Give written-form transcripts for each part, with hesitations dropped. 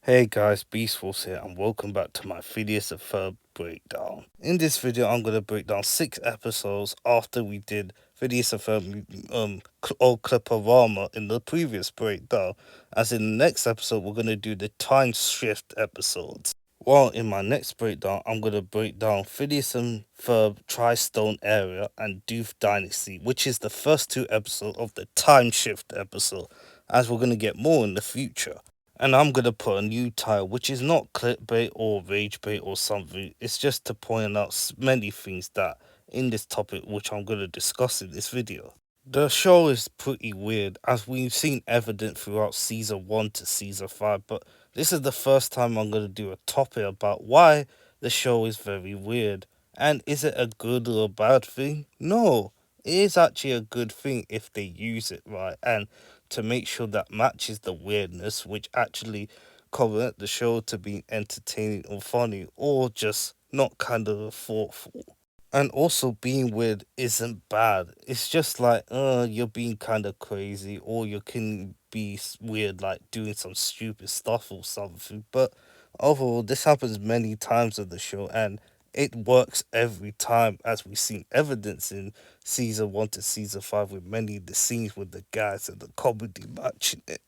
Hey guys, Beast Force here and welcome back to my Phineas and Ferb breakdown. In this video I'm going to break down 6 episodes after we did Phineas and Ferb old Cliporama in the previous breakdown, as in the next episode we're going to do the time shift episodes. While in my next breakdown I'm going to break down Phineas and Ferb Tri-Stone Area and Doof Dynasty, which is the first 2 episodes of the time shift episode, as we're going to get more in the future. And I'm going to put a new title, which is not clickbait or rage bait or something. It's just to point out many things that in this topic, which I'm going to discuss in this video. The show is pretty weird, as we've seen evidence throughout season 1 to season 5, but this is the first time I'm going to do a topic about why the show is very weird. And is it a good or a bad thing? No, it is actually a good thing if they use it right, and to make sure that matches the weirdness, which actually correct the show to be entertaining or funny, or just not kind of thoughtful. And also, being weird isn't bad. It's just like, you're being kind of crazy, or you can be weird, like doing some stupid stuff or something. But overall, this happens many times in the show, and it works every time, as we've seen evidence in season 1 to season 5 with many of the scenes with the guys and the comedy matching it.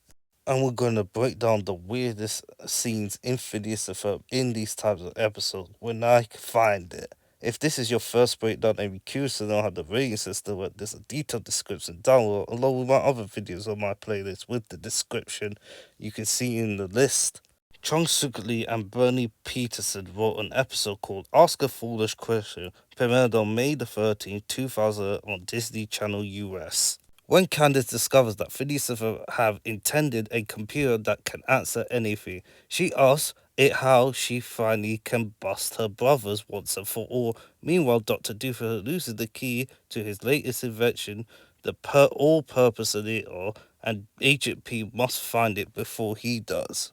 And we're going to break down the weirdest scenes in Phineas and Ferb in these types of episodes when I find it. If this is your first breakdown and you're curious to know how the rating system works, there's a detailed description download along with my other videos on my playlist with the description you can see in the list. Chung Suk Lee and Bernie Peterson wrote an episode called Ask a Foolish Question, premiered on May the 13th, 2000 on Disney Channel US. When Candace discovers that Phineas and Ferb have intended a computer that can answer anything, she asks it how she finally can bust her brothers once and for all. Meanwhile, Dr. Doofenshmirtz loses the key to his latest invention, the all-purpose needle, and Agent P must find it before he does.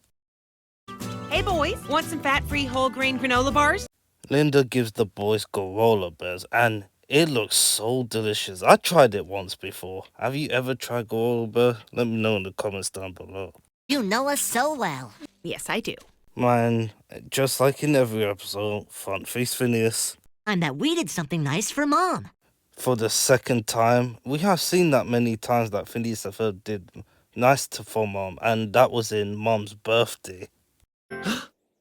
Hey boys, want some fat-free whole grain granola bars? Linda gives the boys granola bears, and it looks so delicious. I tried it once before. Have you ever tried granola bear? Let me know in the comments down below. You know us so well. Yes, I do. Man, just like in every episode, front face Phineas. And that we did something nice for Mom. For the second time, we have seen that many times that Phineas and Ferb did nice for Mom, and that was in Mom's birthday.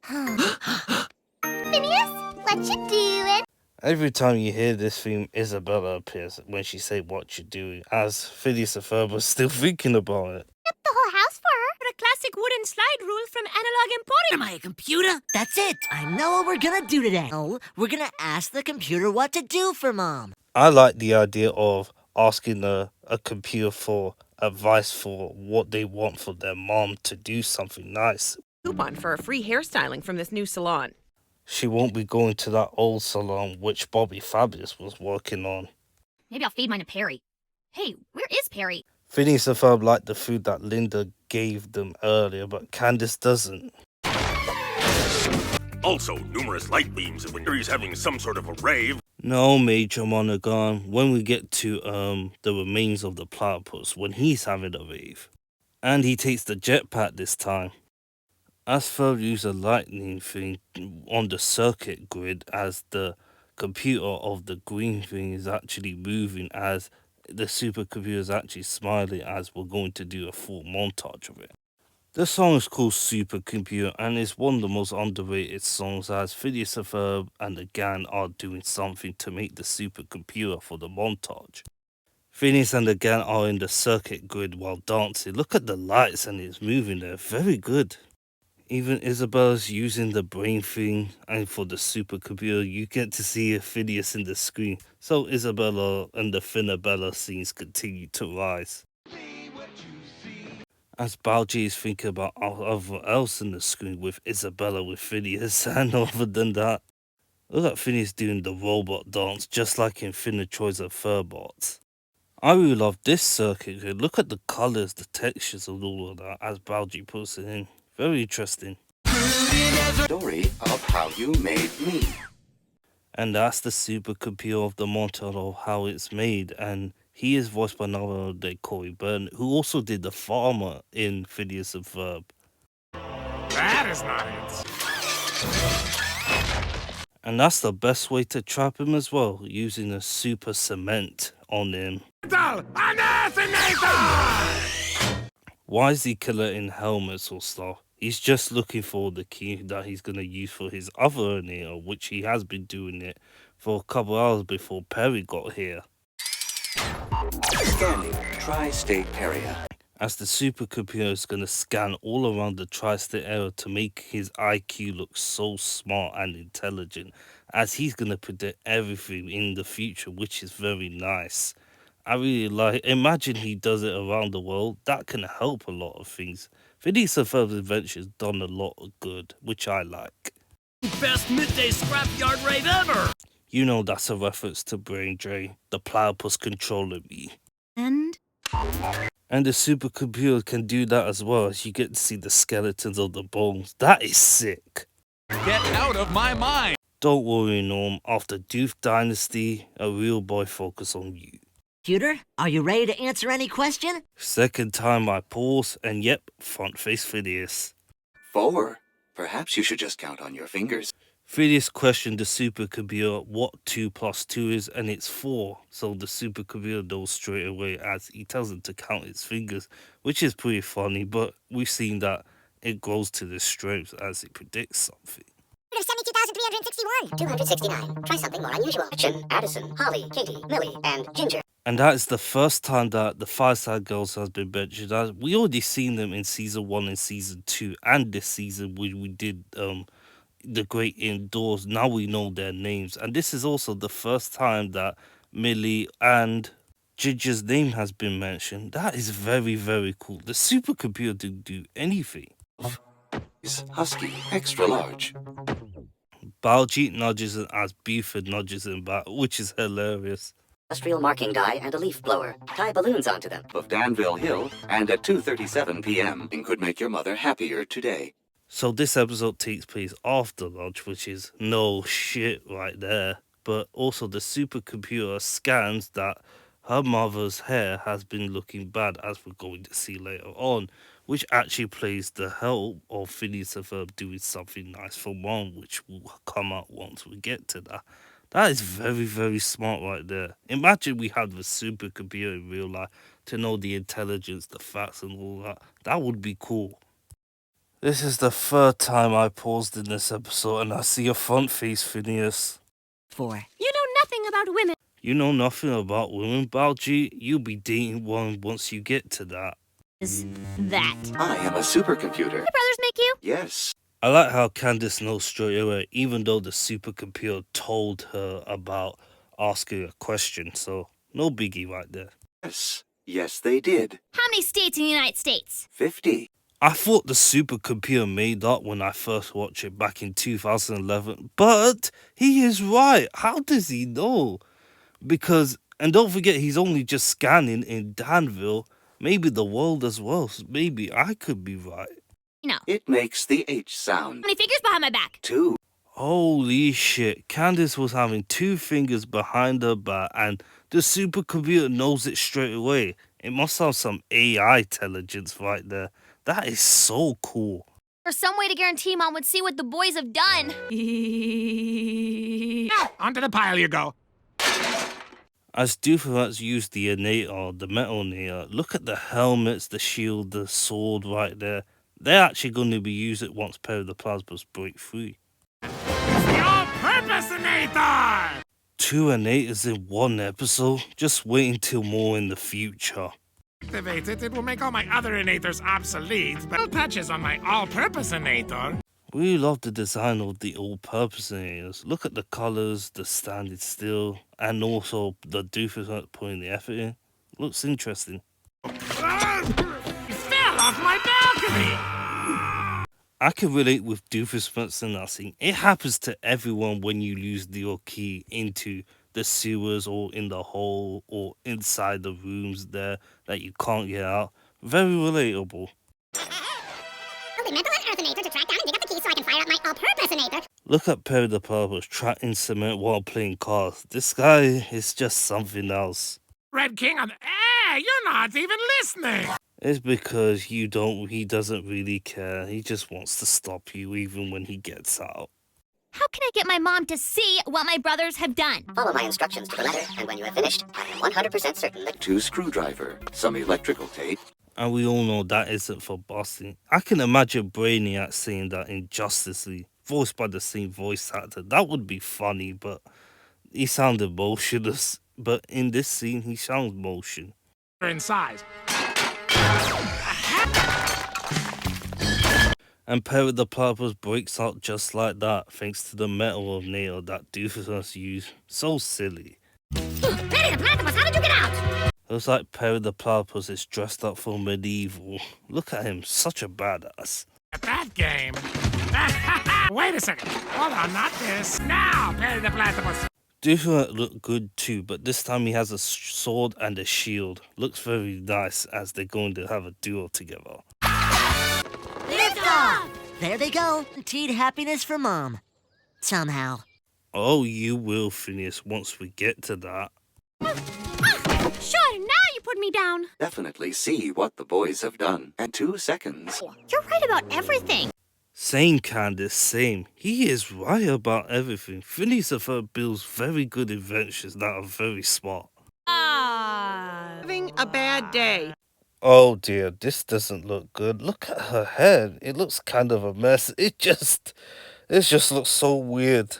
Phineas, what you doing? Every time you hear this theme, Isabella appears when she say what you're doing, as Phineas and Ferb was still thinking about it. Kept the whole house for her. But a classic wooden slide rule from Analog Emporium. Am I a computer? That's it. I know what we're gonna do today. Oh, we're gonna ask the computer what to do for Mom. I like the idea of asking a computer for advice for what they want for their mom to do something nice. Coupon for a free hairstyling from this new salon. She won't be going to that old salon which Bobby Fabulous was working on. Maybe I'll feed mine to Perry. Hey, where is Perry? Phineas and Ferb liked the food that Linda gave them earlier, but Candace doesn't. Also, numerous light beams when he's having some sort of a rave. No, Major Monaghan, when we get to the remains of the platypus, when he's having a rave. And he takes the jetpack this time. As Ferb uses a lightning thing on the circuit grid, as the computer of the green thing is actually moving, as the supercomputer is actually smiling, as we're going to do a full montage of it. The song is called Supercomputer and is one of the most underrated songs, as Phineas and Ferb and the gang are doing something to make the supercomputer for the montage. Phineas and the gang are in the circuit grid while dancing. Look at the lights and it's moving there, very good. Even Isabella's using the brain thing, and for the supercomputer you get to see Phineas in the screen, so Isabella and the Finabella scenes continue to rise. As Balji is thinking about everyone else in the screen with Isabella with Phineas, and other than that, look at Phineas doing the robot dance just like in Troy's and Furbots. I really love this circuit grid. Look at the colours, the textures of all of that as Balji puts it in. Very interesting. Story of how you made me. And that's the supercomputer of the montage of how it's made, and he is voiced by none other than Corey Burton, who also did the farmer in Phineas and Ferb. That is not it. And that's the best way to trap him as well, using a super cement on him. Why is he collecting helmets or stuff? He's just looking for the key that he's going to use for his other Anita, which he has been doing it for a couple hours before Perry got here. Scanning tri-state area. As the supercomputer is going to scan all around the tri-state area to make his IQ look so smart and intelligent, as he's going to predict everything in the future, which is very nice. I really like, imagine he does it around the world. That can help a lot of things. Phineas and Ferb's Adventures done a lot of good, which I like. Best midday scrapyard raid ever! You know that's a reference to Brain Drain, the platypus controlling me. And And the supercomputer can do that as well, as you get to see the skeletons of the bones. That is sick. Get out of my mind! Don't worry, Norm. After Doof Dynasty, a real boy focus on you. Computer, are you ready to answer any question? Second time I pause, and yep, front face Phineas. 4. Perhaps you should just count on your fingers. Phineas questioned the supercomputer what 2 plus 2 is, and it's 4. So the supercomputer knows straight away as he tells him to count its fingers, which is pretty funny, but we've seen that it grows to the strength as it predicts something. 72,361. 269. Try something more unusual. Action, Addison, Holly, Katie, Millie, and Ginger. And that is the first time that the Fireside Girls has been mentioned. We already seen them in season 1 and season 2, and this season when we did the Great Indoors. Now we know their names, and this is also the first time that Millie and Ginger's name has been mentioned. That is very, very cool. The supercomputer didn't do anything. Husky, extra large. Baljeet nudges him as Buford nudges him back, which is hilarious. Industrial marking die and a leaf blower. Tie balloons onto them. Of Danville Hill, and at 2:37 p.m. and could make your mother happier today. So this episode takes place after lunch, which is no shit right there. But also the supercomputer scans that her mother's hair has been looking bad, as we're going to see later on, which actually plays the help of Phineas and Ferb doing something nice for Mom, which will come out once we get to that. That is very, very smart right there. Imagine we had the supercomputer in real life to know the intelligence, the facts and all that. That would be cool. This is the third time I paused in this episode and I see a front face, Phineas. 4. you know nothing about women. You know nothing about women, Baljeet. You'll be dating one once you get to that. Is that? I am a supercomputer. Your brothers make you? Yes. I like how Candace knows straight away, even though the supercomputer told her about asking a question, so no biggie right there. Yes. Yes, they did. How many states in the United States? 50. I thought the supercomputer made that when I first watched it back in 2011, but he is right. How does he know? Because, and don't forget, he's only just scanning in Danville, maybe the world as well, so maybe I could be right. No. It makes the H sound. How many fingers behind my back? 2. Holy shit, Candace was having 2 fingers behind her back and the supercomputer knows it straight away. It must have some AI intelligence right there. That is so cool. Or some way to guarantee Mom would see what the boys have done. Now, onto the pile you go. As Doofenshmirtz used the Inator, the metal Inator, look at the helmets, the shield, the sword right there. They're actually going to be used it once Pair of the Plasmas break free. It's the all-purpose-inator! 2 Inators in one episode? Just wait until more in the future. Activate it, it will make all my other inators obsolete, but it touches on my all-purpose-inator. Really love the design of the all-purpose Inators. Look at the colours, the standing still, and also the Doofenshmirtz putting the effort in. Looks interesting. You fell off my balcony! I can relate with Doofenshmirtz and that thing. It happens to everyone when you lose your key into the sewers or in the hole or inside the rooms there that you can't get out. Very relatable. I'll remember an Earthinator to track down and dig up the key so I can fire up my all-purpose-inator. Look at Perry the Platypus tracking cement while playing cards. This guy is just something else. Red King on the Hey, you're not even listening! It's because he doesn't really care. He just wants to stop you even when he gets out. How can I get my mom to see what my brothers have done? Follow my instructions to the letter, and when you have finished, I am 100% certain that 2 screwdriver, some electrical tape, And we all know that isn't for bossing. I can imagine Brainiac saying that in Justice League, voiced by the same voice actor. That would be funny, but he sounded motionless. But in this scene, he sounds motion. Inside. And Perry the Platypus breaks out just like that, thanks to the metal of nail that Doofus used. So silly. Perry the Platypus, how did you get out? It was like Perry the Platypus is dressed up for medieval. Look at him, such a badass. At that game. Wait a second. Hold on, not this. Now, Perry the Platypus. Doofus looked good too, but this time he has a sword and a shield. Looks very nice as they're going to have a duel together. Lift off! There they go. Teed happiness for Mom. Somehow. Oh, you will, Phineas, once we get to that. Sure, now you put me down. definitely see what the boys have done. And 2 seconds. You're right about everything. Same, Candace, same. He is right about everything. Phineas and Ferb builds very good inventions that are very smart. Having a bad day. Oh dear, this doesn't look good. Look at her head. It looks kind of a mess. It just looks so weird.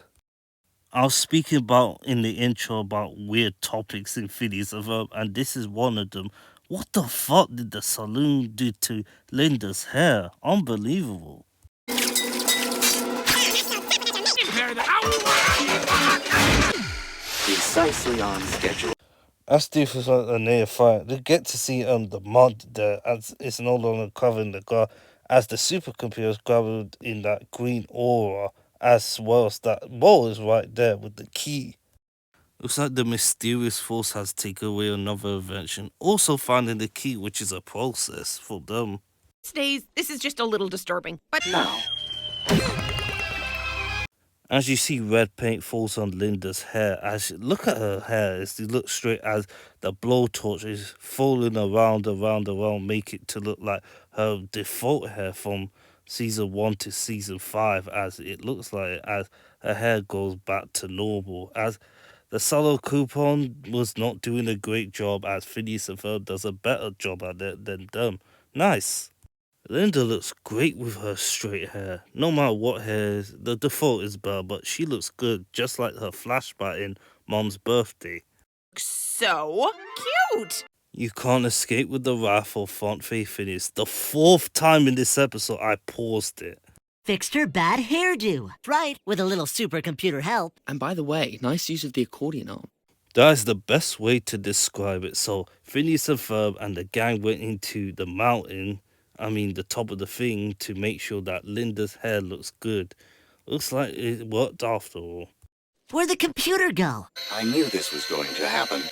I was speaking about in the intro about weird topics in Phineas and Ferb, and this is one of them. What the fuck did the saloon do to Linda's hair? Unbelievable. Precisely on schedule. As Doofus and Naya fight, they get to see the mod there as it's no longer covering the car, as the supercomputer is covered in that green aura, as well as that ball is right there with the key. Looks like the mysterious force has taken away another invention, also finding the key, which is a process for them. These days, this is just a little disturbing. But Now, As you see, red paint falls on Linda's hair. Look at her hair. It looks straight as the blowtorch is falling around, make it to look like her default hair from season 1 to season 5. As it looks like as her hair goes back to normal. As the solo coupon was not doing a great job, as Phineas and Ferb does a better job at it than them. Nice. Linda looks great with her straight hair. No matter what hair is, the default is better, but she looks good, just like her flashback in Mom's birthday. so cute. You can't escape with the wrath of Font Faye Phineas. The 4th time in this episode, I paused it. Fixed her bad hairdo. Right, with a little supercomputer help. And by the way, nice use of the accordion arm. That is the best way to describe it. So, Phineas and Ferb and the gang went into the mountain, the top of the thing, to make sure that Linda's hair looks good. Looks like it worked after all. Where'd the computer go? I knew this was going to happen.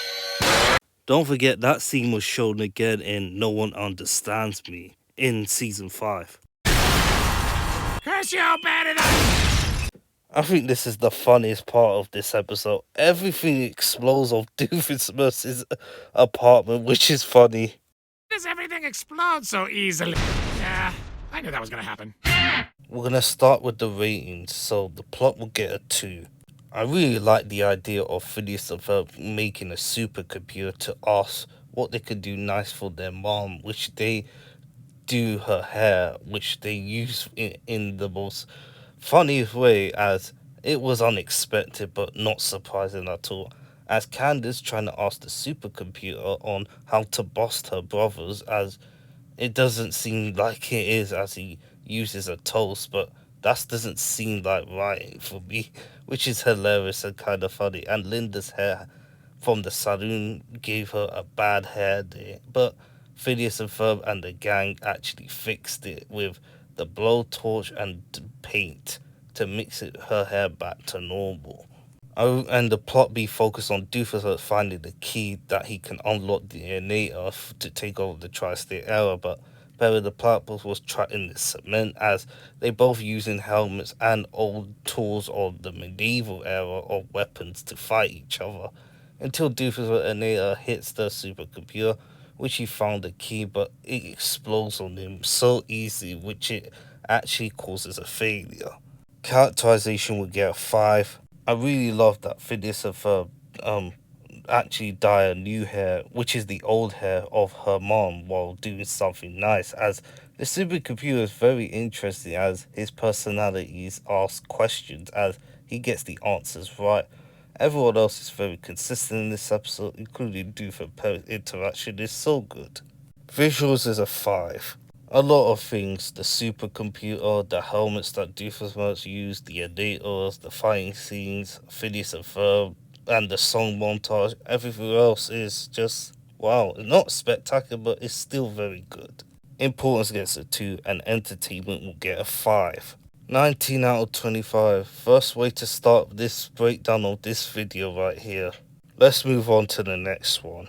Don't forget that scene was shown again in No One Understands Me in season 5. Curse you, better than... I think this is the funniest part of this episode. Everything explodes off Doofus' apartment, which is funny. Does everything explode so easily? Yeah, I knew that was gonna happen. We're gonna start with the ratings, so the plot will get a 2. I really like the idea of Phineas and Ferb making a supercomputer to ask what they could do nice for their mom, which they do her hair, which they use in the most funniest way, as it was unexpected but not surprising at all. As Candace trying to ask the supercomputer on how to bust her brothers, as it doesn't seem like it is, as he uses a toast, but that doesn't seem like right for me, which is hilarious and kind of funny. And Linda's hair from the saloon gave her a bad hair day, but Phineas and Ferb and the gang actually fixed it with the blowtorch and paint to mix her hair back to normal. Oh, and the plot be focused on Doofus finding the key that he can unlock the Inator to take over the Tri-State era, but Perry the Platypus was trapped in the cement, as they both using helmets and old tools of the medieval era of weapons to fight each other, until Doofus Inator hits the supercomputer, which he found the key, but it explodes on him so easily, which it actually causes a failure. Characterization would get a 5. I really love that Phineas and Ferb actually dye a new hair, which is the old hair of her mom, while doing something nice, as the supercomputer is very interesting as his personalities ask questions as he gets the answers right. Everyone else is very consistent in this episode, including Doof and Perry's interaction is so good. Visuals is a 5. A lot of things, the supercomputer, the helmets that Doofus must use, the innators, the fighting scenes, Phineas and Ferb, and the song montage, everything else is just, wow, not spectacular, but it's still very good. Importance gets a 2, and entertainment will get a 5. 19 out of 25. First way to start this breakdown of this video right here. Let's move on to the next one.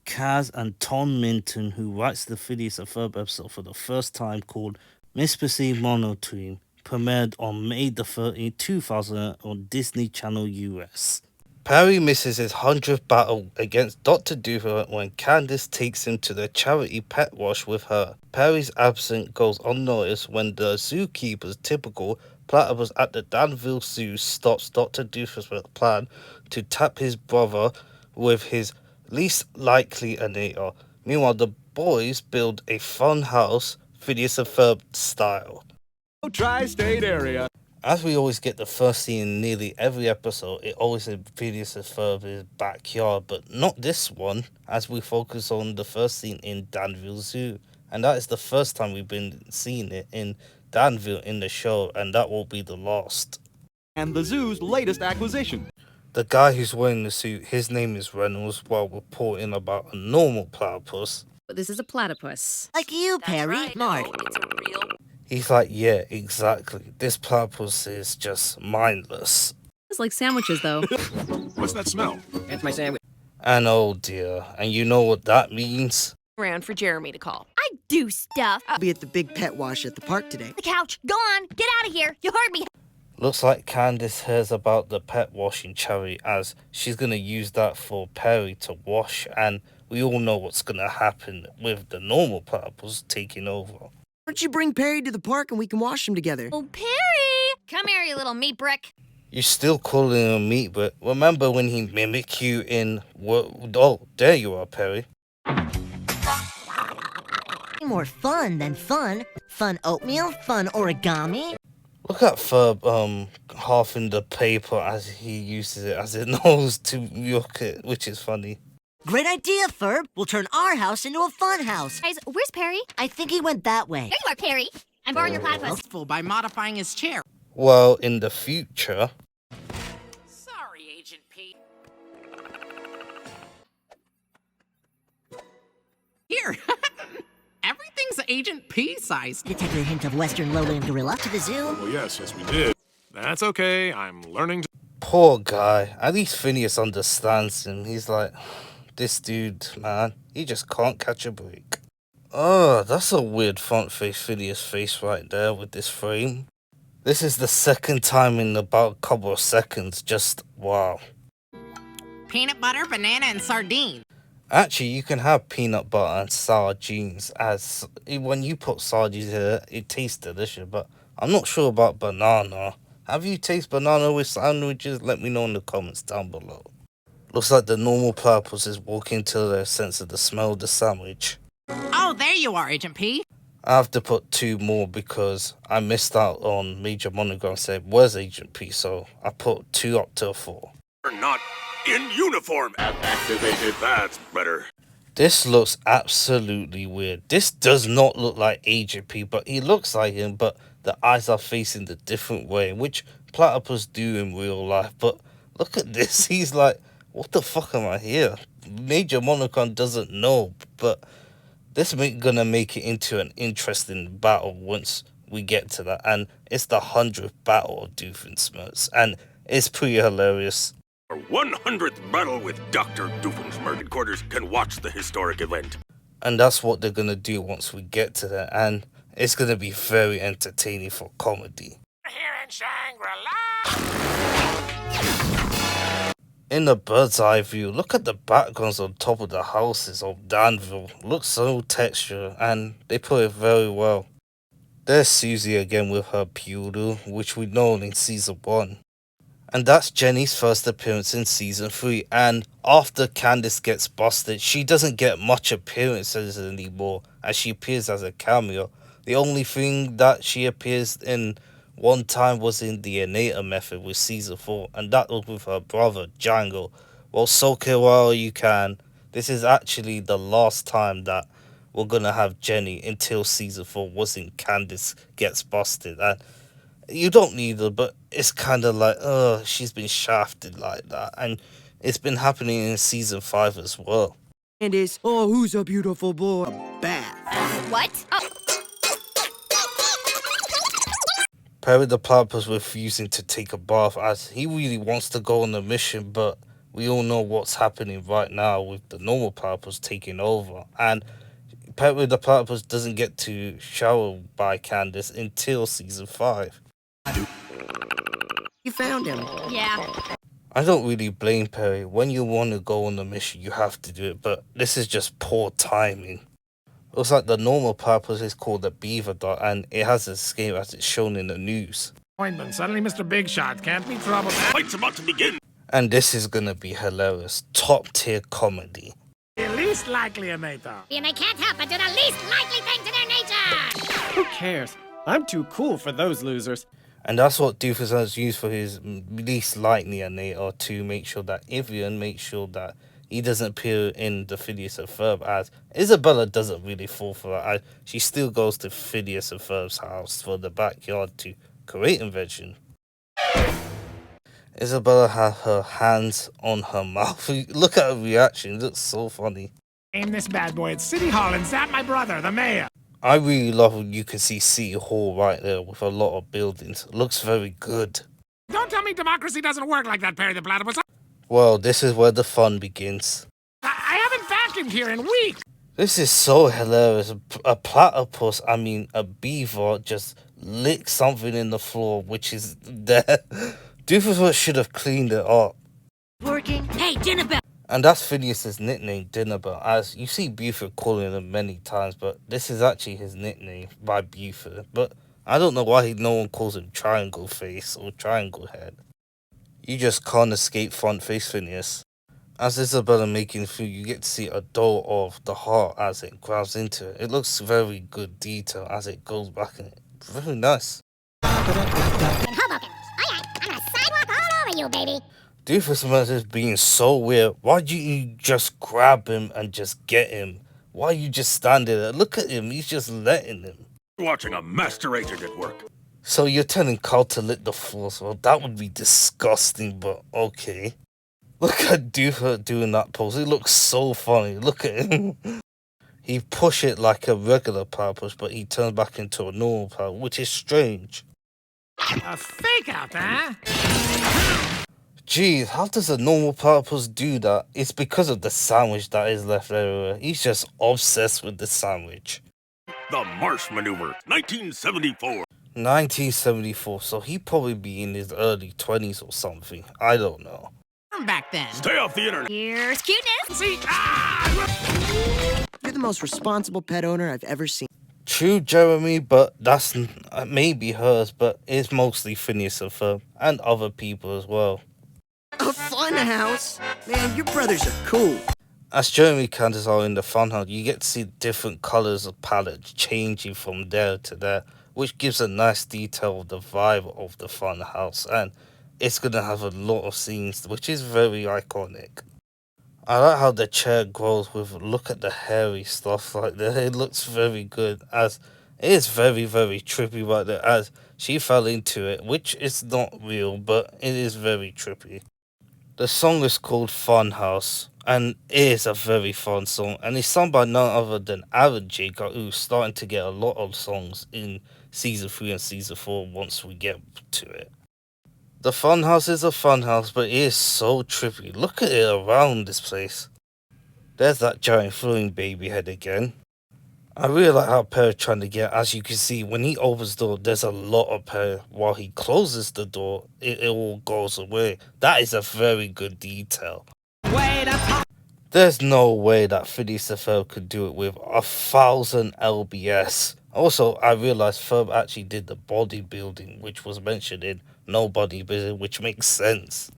Kaz and Tom Minton, who writes the Phineas and Ferb episode for the first time, called Misperceived Monotone, premiered on May the 13th, 2000 on Disney Channel US. Perry misses his 100th battle against Dr. Doofus when Candace takes him to the charity pet wash with her. Perry's absence goes unnoticed when the zookeeper's typical platypus at the Danville Zoo stops Dr. Doofus' plan to tap his brother with his least likely innator. Meanwhile, the boys build a fun house, Phineas and Ferb style. Tri-state area. As we always get the first scene in nearly every episode, it always is Phineas and Ferb's backyard, but not this one, as we focus on the first scene in Danville Zoo. And that is the first time we've been seeing it in Danville in the show, and that will be the last. And the zoo's latest acquisition. The guy who's wearing the suit, his name is Reynolds, while reporting about a normal platypus. But this is a platypus. Like you, Perry. Mark. He's like, yeah, exactly. This platypus is just mindless. It's like sandwiches, though. What's that smell? That's my sandwich. And oh dear, and you know what that means? Around for Jeremy to call. I do stuff. I'll be at the big pet wash at the park today. The couch. Go on. Get out of here. You heard me. Looks like Candace hears about the pet washing charity as she's going to use that for Perry to wash, and we all know what's going to happen with the normal platypus taking over. Why don't you bring Perry to the park and we can wash him together? Oh, Perry! Come here, you little meat brick. You're still calling him meat, but remember when he mimicked you in... Oh, there you are, Perry. More fun than fun. Fun oatmeal, fun origami. Look at Ferb half in the paper as he uses it as a nose to yuck it, which is funny. Great idea, Ferb. We'll turn our house into a fun house. Guys, where's Perry? I think he went that way. There you are, Perry. I'm borrowing your platypus. By modifying his chair. Well, in the future... Sorry, Agent P. Here. Everything's Agent P size. Detected a hint of western lowland gorilla to the zoo. Oh, yes, we did. That's okay. I'm learning to... Poor guy. At least Phineas understands him. He's like, this dude, man, he just can't catch a break. Oh, that's a weird front face Phineas face right there with this frame. This is the second time in about a couple of seconds. Just wow. Peanut butter, banana, and sardine. Actually, you can have peanut butter and sardines, as when you put sardines here, it tastes delicious, but I'm not sure about banana. Have you tasted banana with sandwiches? Let me know in the comments down below. Looks like the normal platypus is walking to their sense of the smell of the sandwich. Oh, there you are, Agent P. I have to put 2 more because I missed out on Major Monogram said, where's Agent P? So I put 2 up to 4. We're not in uniform. Activated. That's better. This looks absolutely weird. This does not look like Agent P, but he looks like him, but the eyes are facing the different way, which platypus do in real life. But look at this. He's like, what the fuck am I here? Major Monocron doesn't know, but this is gonna make it into an interesting battle once we get to that. And it's the 100th battle of Doofenshmirtz, and it's pretty hilarious. Our 100th battle with Dr. Doofenshmirtz headquarters can watch the historic event. And that's what they're gonna do once we get to that, and it's gonna be very entertaining for comedy. Here in Shangri-La. In the bird's eye view, look at the backgrounds on top of the houses of Danville. Looks so textured and they put it very well. There's Susie again with her poodle, which we know in season 1. And that's Jenny's first appearance in season 3, and after Candace gets busted, she doesn't get much appearances anymore, as she appears as a cameo. The only thing that she appears in one time was in the Anita Method with season 4, and that was with her brother Django. Well, soak it while you can. This is actually the last time that we're gonna have Jenny until season 4 wasn't Candace gets busted. And you don't need her, but it's kind of like, she's been shafted like that, and it's been happening in season 5 as well. And is, oh, who's a beautiful boy? A bath. What? Oh. Perry the Platypus refusing to take a bath as he really wants to go on a mission, but we all know what's happening right now with the normal platypus taking over, and Perry the Platypus doesn't get to shower by Candace until season 5. You found him. Yeah. I don't really blame Perry. When you want to go on a mission, you have to do it, but this is just poor timing. Looks like the normal platypus is called the beaver dot, and it has escaped as it's shown in the news. Appointment. Suddenly Mr. Big Shot can't be troubled. Fight's about to begin. And this is gonna be hilarious. Top tier comedy. The least likely Anita. And they can't help but do the least likely thing to their nature. Who cares? I'm too cool for those losers. And that's what Doofus has used for his least likely Anita, to make sure that Evian makes sure that he doesn't appear in the Phineas and Ferb, as Isabella doesn't really fall for that. She still goes to Phineas and Ferb's house for the backyard to create invention. Isabella had her hands on her mouth. Look at her reaction, it looks so funny. Aim this bad boy at City Hall and zap my brother, the mayor. I really love when you can see City Hall right there with a lot of buildings. It looks very good. Don't tell me democracy doesn't work like that, Perry the Platypus. Well, this is where the fun begins. I haven't vacuumed here in weeks. This is so hilarious. A platypus, I mean a beaver, just licked something in the floor, which is there. Doofus should have cleaned it up. Working. Hey, dinner bell. And that's Phineas's nickname, Dinnerbell, as you see Buford calling him many times, but this is actually his nickname by Buford. But I don't know why no one calls him Triangle Face or Triangle Head. You just can't escape front face Phineas. As Isabella making food, you get to see a doll of the heart as it grabs into it. It looks very good detail as it goes back in it. Very nice. In Hoboken. Aye, I'm gonna sidewalk all over you, baby. Doofus is being so weird. Why do you just grab him and just get him? Why are you just standing there? Look at him, he's just letting him. Watching a master agent at work. So you're telling Carl to lick the floors? Well, that would be disgusting, but okay. Look at Doofus doing that pose. It looks so funny. Look at him. He push it like a regular platypus, but he turns back into a normal platypus, which is strange. A fake out, huh? Jeez, how does a normal platypus do that? It's because of the sandwich that is left everywhere. He's just obsessed with the sandwich. The Marsh Maneuver, 1974. 1974, so he'd probably be in his early 20s or something. I don't know. Back then. Stay off the internet. Here's cuteness. See? You're the most responsible pet owner I've ever seen. True, Jeremy, but that's maybe hers, but it's mostly Phineas and Ferb, and other people as well. A fun house? Man, your brothers are cool. As Jeremy and Candace are in the funhouse, you get to see different colours of palettes changing from there to there, which gives a nice detail of the vibe of the funhouse, and it's gonna have a lot of scenes, which is very iconic. I like how the chair grows with, look at the hairy stuff like that. It looks very good, as it is very, very trippy right there, as she fell into it, which is not real, but it is very trippy. The song is called Funhouse, and it is a very fun song, and it's sung by none other than Aaron Jacob, who's starting to get a lot of songs in Season 3 and Season 4 once we get to it. The funhouse is a funhouse, but it is so trippy. Look at it around this place. There's that giant floating baby head again. I really like how Perry's trying to get, as you can see, when he opens the door, there's a lot of Perry. While he closes the door, it all goes away. That is a very good detail. There's no way that Phineas and Ferb could do it with 1,000 LBS. Also, I realized Ferb actually did the bodybuilding, which was mentioned in No Bodybuilding, which makes sense.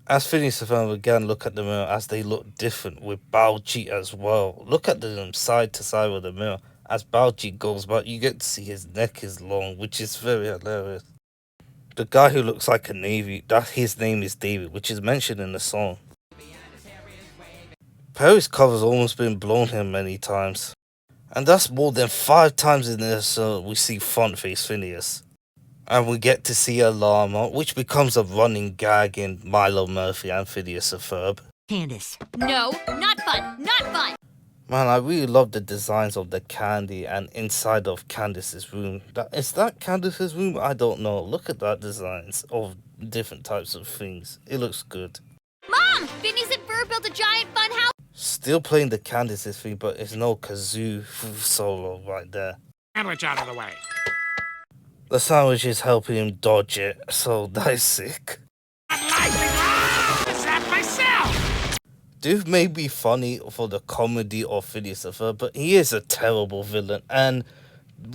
As Phineas and Ferb again look at the mirror, as they look different with Baljeet as well. Look at them side to side with the mirror. As Baljeet goes by, you get to see his neck is long, which is very hilarious. The guy who looks like a Navy, his name is David, which is mentioned in the song. Perry's cover's almost been blown here many times. And that's more than 5 times in this we see front face Phineas. And we get to see a llama, which becomes a running gag in Milo Murphy and Phineas and Ferb. Candace. No, not fun, not fun. Man, I really love the designs of the candy and inside of Candace's room. Is that Candace's room? I don't know. Look at that designs of different types of things. It looks good. Mom, Phineas and Ferb built a giant fun house. Still playing the Candace's theme, but it's no kazoo solo right there. Sandwich out of the way. The sandwich is helping him dodge it, so that is sick. Zap myself! Dude may be funny for the comedy of Phineas and Ferb, but he is a terrible villain, and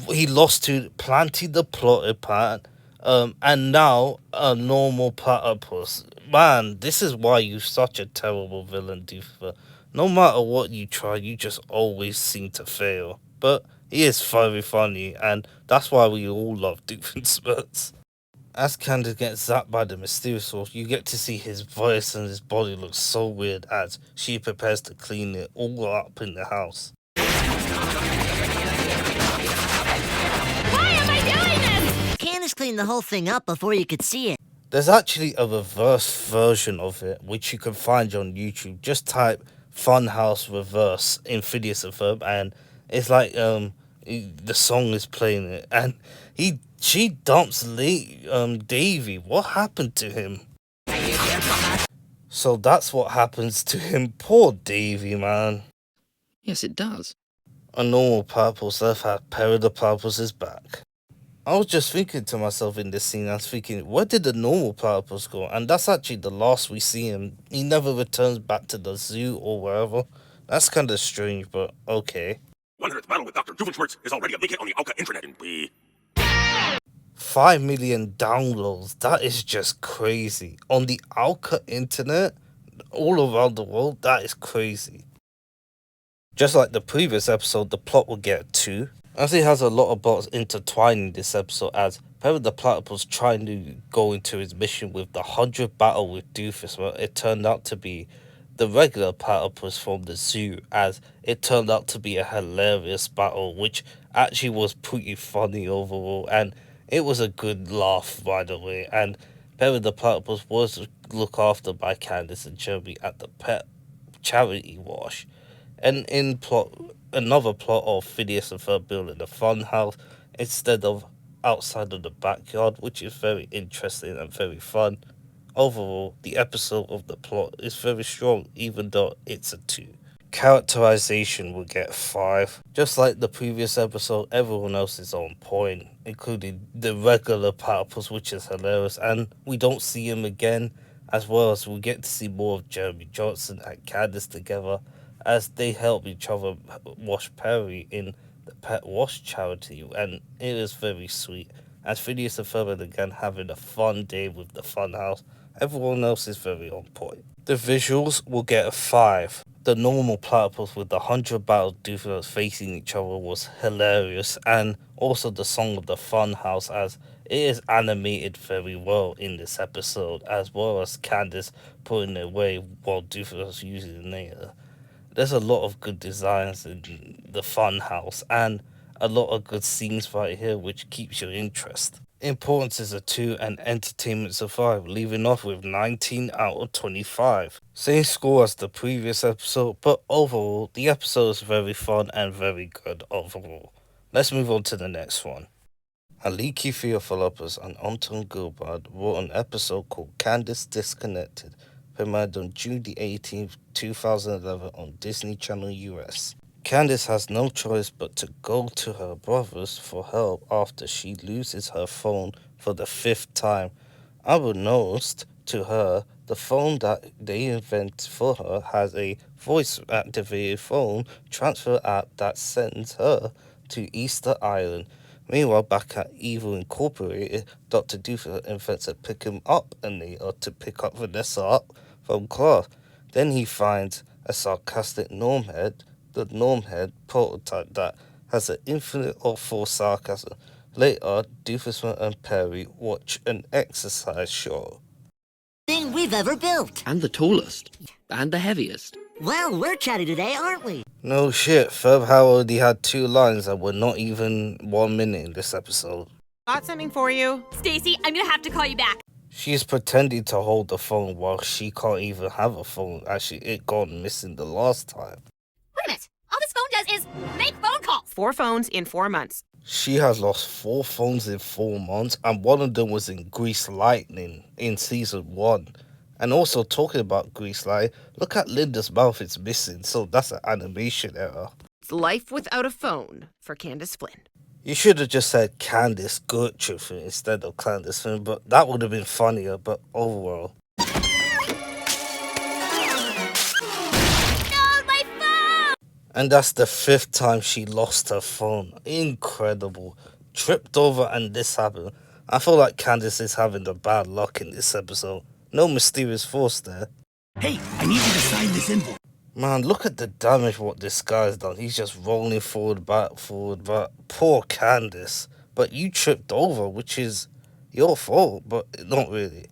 he lost to Planty the Plotted Part, and now a normal platypus. Man, this is why you're such a terrible villain, Doofer. No matter what you try, you just always seem to fail. But he is very funny, and that's why we all love Doofenshmirtz. As Candace gets zapped by the mysterious force, you get to see his voice and his body looks so weird as she prepares to clean it all up in the house. Why am I doing this? Candace cleaned the whole thing up before you could see it. There's actually a reverse version of it, which you can find on YouTube. Just type Funhouse Reverse in Phineas and Ferb, and it's like the song is playing it, and she dumps Davy. What happened to him? So that's what happens to him. Poor Davy, man. Yes, it does. A normal platypus left had Perry the platypus is back. I was just thinking to myself in this scene, I was thinking, where did the normal platypus go? And that's actually the last we see him. He never returns back to the zoo or wherever. That's kind of strange, but okay. 100th battle with Dr. Doofenshmirtz is already a big hit on the Alka internet, and we... 5 million downloads, that is just crazy. On the Alka internet, all around the world, that is crazy. Just like the previous episode, the plot will get 2. As it has a lot of plots intertwining this episode, as Perry the Platypus trying to go into his mission with the 100th battle with Doofus, well, it turned out to be the regular platypus from the zoo, as it turned out to be a hilarious battle, which actually was pretty funny overall, and it was a good laugh, by the way. And Perry the Platypus was looked after by Candace and Jeremy at the pet charity wash. And in another plot of Phineas and Ferb building a fun house instead of outside of the backyard, which is very interesting and very fun. Overall, the episode of the plot is very strong, even though it's a 2. Characterization will get 5. Just like the previous episode, everyone else is on point, including the regular platypus, which is hilarious, and we don't see him again, as well as we get to see more of Jeremy Johnson and Candace together, as they help each other wash Perry in the pet wash charity, and it is very sweet. As Phineas and Ferb again having a fun day with the fun house, everyone else is very on point. The visuals will get a 5. The normal platypus with the 100 battle doofus facing each other was hilarious, and also the song of the fun house, as it is animated very well in this episode, as well as Candace putting it away while Doofus using the nail. There's a lot of good designs in the fun house and a lot of good scenes right here which keeps your interest. Importance is a 2 and entertainment's a 5, leaving off with 19 out of 25. Same score as the previous episode, but overall the episode is very fun and very good overall. Let's move on to the next one. Aliki Theophilopoulos and Anton Gilbert wrote an episode called Candace Disconnected, premiered on June the 18th, 2011 on Disney Channel US. Candace has no choice but to go to her brothers for help after she loses her phone for the 5th time. Unbeknownst to her, the phone that they invent for her has a voice-activated phone transfer app that sends her to Easter Island. Meanwhile, back at Evil Incorporated, Dr. Doofus invents a pick him up later to pick up Vanessa up from class. Then he finds a sarcastic normhead, the normhead prototype that has an infinite of full sarcasm. Later, Doofus and Perry watch an exercise show. Thing we've ever built. And the tallest. And the heaviest. Well, we're chatty today, aren't we? No shit, Ferb already had 2 lines and we're not even 1 minute in this episode. Got something for you. Stacy, I'm gonna have to call you back. She's pretending to hold the phone while she can't even have a phone. Actually, it gone missing the last time. Wait a minute. All this phone does is make phone calls. 4 phones in 4 months. She has lost 4 phones in 4 months, and one of them was in Grease Lightning in season 1. And also, talking about Grease Lightning, look at Linda's mouth, it's missing, so that's an animation error. It's life without a phone for Candace Flynn. You should have just said Candace Gertrude instead of Candace Flynn, but that would have been funnier, but overall. And that's the 5th time she lost her phone. Incredible. Tripped over and this happened. I feel like Candace is having the bad luck in this episode. No mysterious force there. Hey, I need you to sign this invoice. Man, look at the damage what this guy's done. He's just rolling forward, back. Poor Candace. But you tripped over, which is your fault, but not really.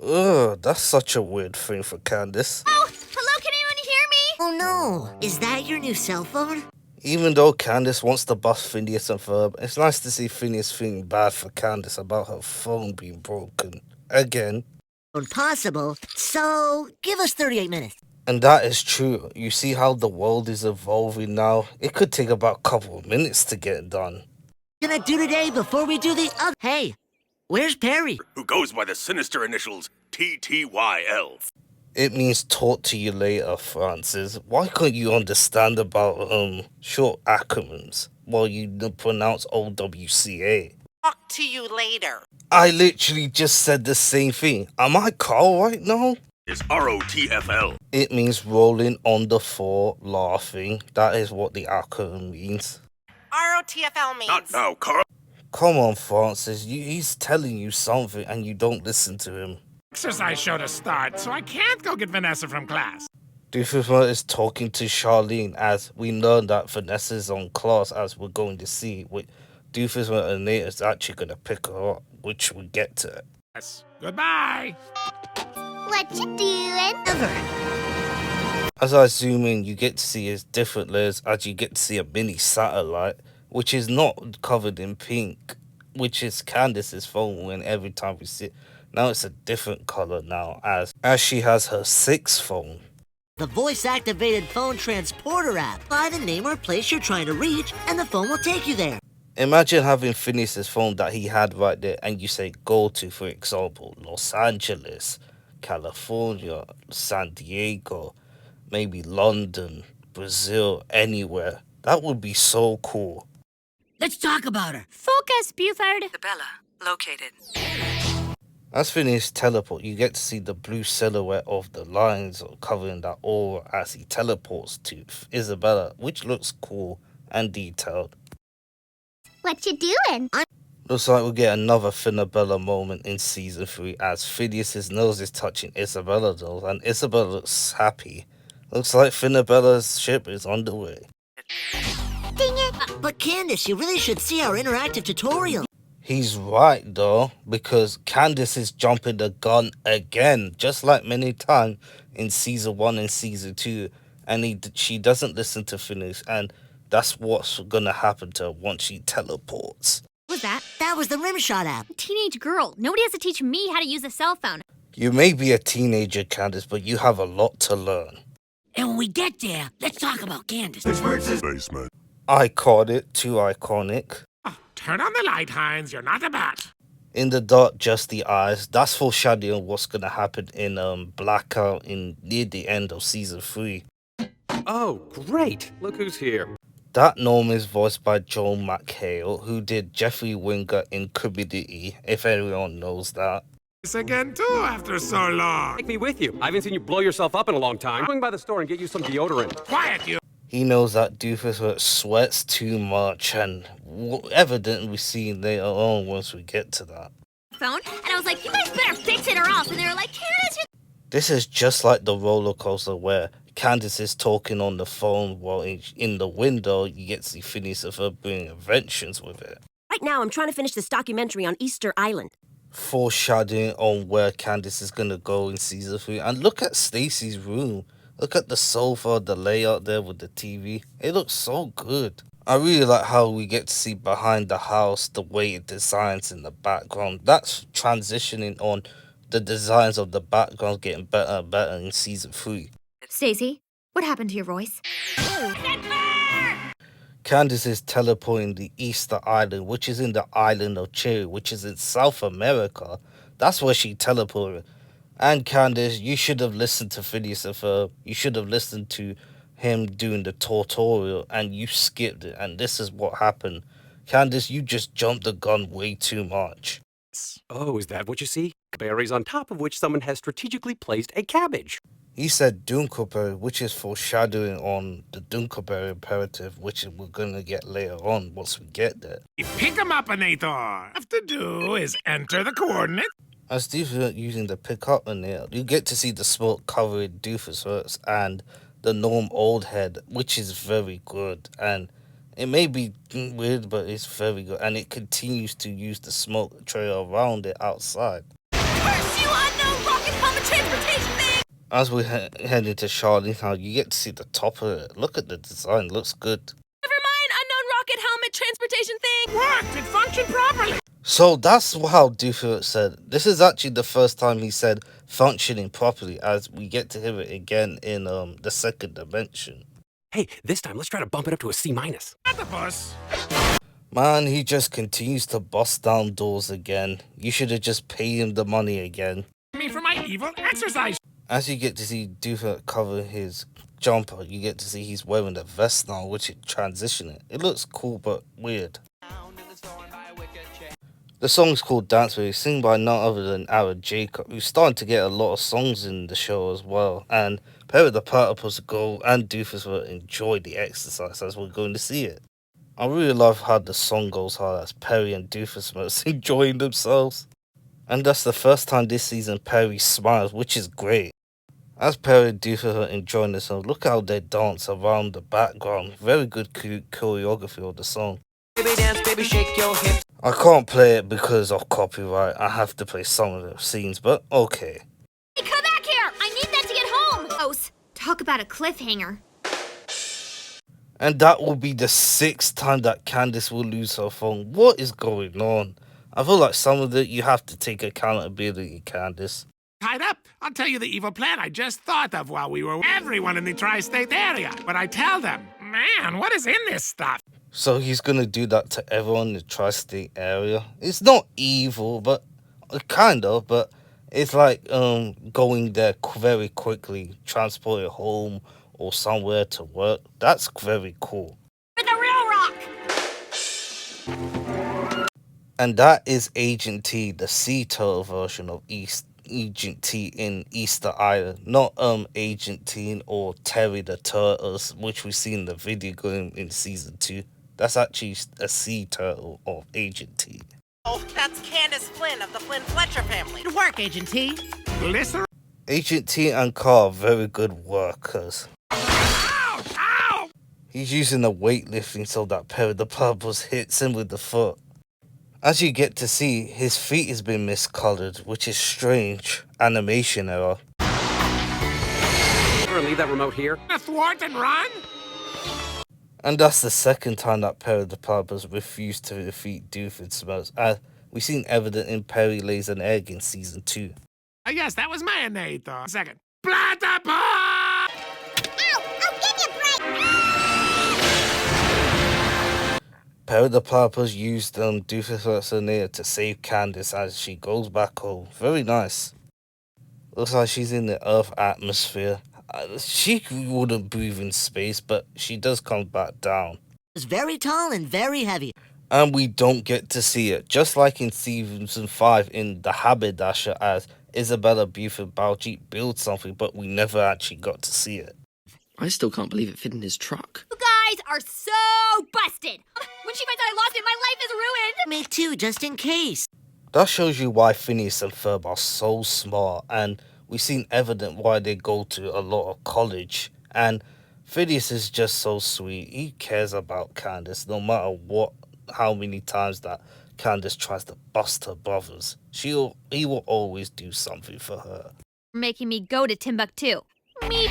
Ugh, that's such a weird thing for Candace. Oh, hello, can anyone hear me? Oh no, is that your new cell phone? Even though Candace wants to bust Phineas and Ferb, it's nice to see Phineas feeling bad for Candace about her phone being broken. Again. Impossible, so give us 38 minutes. And that is true. You see how the world is evolving now? It could take about a couple of minutes to get done. Gonna do today before we do the other. Hey, where's Perry? Who goes by the sinister initials TTYL. It means talk to you later, Francis. Why can't you understand about short acronyms while you pronounce OWCA? Talk to you later. I literally just said the same thing. Am I Carl right now? Is ROTFL. It means rolling on the floor, laughing. That is what the acronym means. ROTFL means... Not now, Carl. Come on, Francis. He's telling you something and you don't listen to him. Exercise show to start, so I can't go get Vanessa from class. Doofus is talking to Charlene as we learn that Vanessa is on class, as we're going to see. Doofus and Nate is actually going to pick her up, which we get to. Yes. Goodbye. What you doing? As I zoom in, you get to see his different layers as you get to see a mini satellite, which is not covered in pink, which is Candace's phone when every time we see it. Now it's a different color now as she has her 6th phone. The voice-activated phone transporter app. By the name or place you're trying to reach, and the phone will take you there. Imagine having Phineas's phone that he had right there and you say go to, for example, Los Angeles, California, San Diego, maybe London, Brazil, anywhere. That would be so cool. Let's talk about her. Focus, Buford. Isabella, located. As Phineas teleport, you get to see the blue silhouette of the lines covering that aura as he teleports to Isabella, which looks cool and detailed. What you doing? Looks like we'll get another Finabella moment in season 3 as Phineas's nose is touching Isabella's nose and Isabella looks happy. Looks like Finabella's ship is on the way. Ding it. But Candace, you really should see our interactive tutorial. He's right though, because Candace is jumping the gun again, just like many times in season 1 and season 2, and she doesn't listen to Phineas, and that's what's gonna happen to her once she teleports. What was that? That was the Rimshot app. Teenage girl. Nobody has to teach me how to use a cell phone. You may be a teenager, Candace, but you have a lot to learn. And when we get there, let's talk about Candace. Basement. I called it too iconic. Oh, turn on the light, Hines. You're not a bat. In the dark, just the eyes. That's foreshadowing what's gonna happen in Blackout near the end of season 3. Oh, great! Look who's here. That Norm is voiced by Joel McHale, who did Jeffrey Winger in Community, if anyone knows that. This again too after so long. Take me with you. I haven't seen you blow yourself up in a long time. Swing by the store and get you some deodorant. Quiet, you. He knows that Doofus sweats too much, and evidently we see later on once we get to that. Phone, and I was like, you guys better fix it or else. And they were like, Candace, you... This is just like the roller coaster where Candace is talking on the phone while in the window you get to see Phineas and Ferb doing inventions with it. Right now, I'm trying to finish this documentary on Easter Island. Foreshadowing on where Candace is gonna go in season 3. And look at Stacy's room. Look at the sofa, the layout there with the TV. It looks so good. I really like how we get to see behind the house, the way it designs in the background. That's transitioning on the designs of the background getting better and better in season 3. Stacy, what happened to your voice? Candace is teleporting the Easter Island, which is in the island of Chile, which is in South America. That's where she teleported. And Candace, you should have listened to Phineas and Ferb. You should have listened to him doing the tutorial, and you skipped it. And this is what happened. Candace, you just jumped the gun way too much. Oh, is that what you see? Berries on top of which someone has strategically placed a cabbage. He said Dunkelberry, which is foreshadowing on the Dunkelberry imperative, which we're going to get later on once we get there. Pick 'em up, Anator. All you have to do is enter the coordinates. As Doofus using the pick-up nail, you get to see the smoke covering Doofus first and the Norm Oldhead, which is very good. And it may be weird, but it's very good. And it continues to use the smoke trail around it outside. Curse you, unknown rocket helmet transportation thing! As we head into Charlie's house, you get to see the top of it. Look at the design, it looks good. Never mind, unknown rocket helmet transportation thing! Worked! It functioned properly! So that's how Doofus said. This is actually the first time he said functioning properly, as we get to hear it again in the second dimension. Hey, this time let's try to bump it up to a C-. Not the bus. Man, he just continues to bust down doors again. You should have just paid him the money again. Me for my evil exercise. As you get to see Doofus cover his jumper, you get to see he's wearing a vest now, which is transitioning. It looks cool but weird. The song's called Dance With You, sung by none other than Aaron Jacob, who's starting to get a lot of songs in the show as well. And Perry the Platypus Go and Doofus will enjoy the exercise as we're going to see it. I really love how the song goes hard as Perry and Doofus are enjoying themselves. And that's the first time this season Perry smiles, which is great. As Perry and Doofus are enjoying the song, look how they dance around the background. Very good choreography of the song. Baby dance, baby shake your hips. I can't play it because of copyright. I have to play some of the scenes, but okay. Hey, come back here! I need that to get home! Gross. Talk about a cliffhanger. And that will be the 6th time that Candace will lose her phone. What is going on? I feel like some of it you have to take accountability, Candace. Tied up. I'll tell you the evil plan I just thought of while we were everyone in the tri-state area. But I tell them, man, what is in this stuff? So he's gonna do that to everyone in the tri-state area. It's not evil, but kind of. But it's like going there very quickly, transport it home or somewhere to work. That's very cool. With a real rock! And that is Agent T, the sea turtle version of Agent T in Easter Island, not Agent T or Terry the Turtles, which we see in the video game in season 2. That's actually a sea turtle of Agent T. Oh, that's Candace Flynn of the Flynn Fletcher family. Good work, Agent T. Listen. Agent T and Carl are very good workers. Ow! Ow! He's using the weightlifting so that Perry the Platypus hits him with the foot. As you get to see, his feet has been miscolored, which is strange. Animation error. Ever leave that remote here? Thwart and run? And that's the second time that Perry the Platypus refused to defeat Doofenshmirtz, as we've seen evident in Perry Lays an Egg in season 2. Yes, that was my Anator. Second. Platypus! Perry the Platypus used Doofenshmirtz to save Candace as she goes back home. Very nice. Looks like she's in the Earth atmosphere. She wouldn't breathe in space, but she does come back down. It's very tall and very heavy. And we don't get to see it, just like in season 5 in The Haberdasher, as Isabella Buford Baljeet builds something, but we never actually got to see it. I still can't believe it fit in his truck. You guys are so busted. When she finds out I lost it, my life is ruined. Me too, just in case. That shows you why Phineas and Ferb are so smart, and we've seen evident why they go to a lot of college. And Phineas is just so sweet. He cares about Candace no matter how many times that Candace tries to bust her brothers. He will always do something for her. Making me go to Timbuktu. Meep.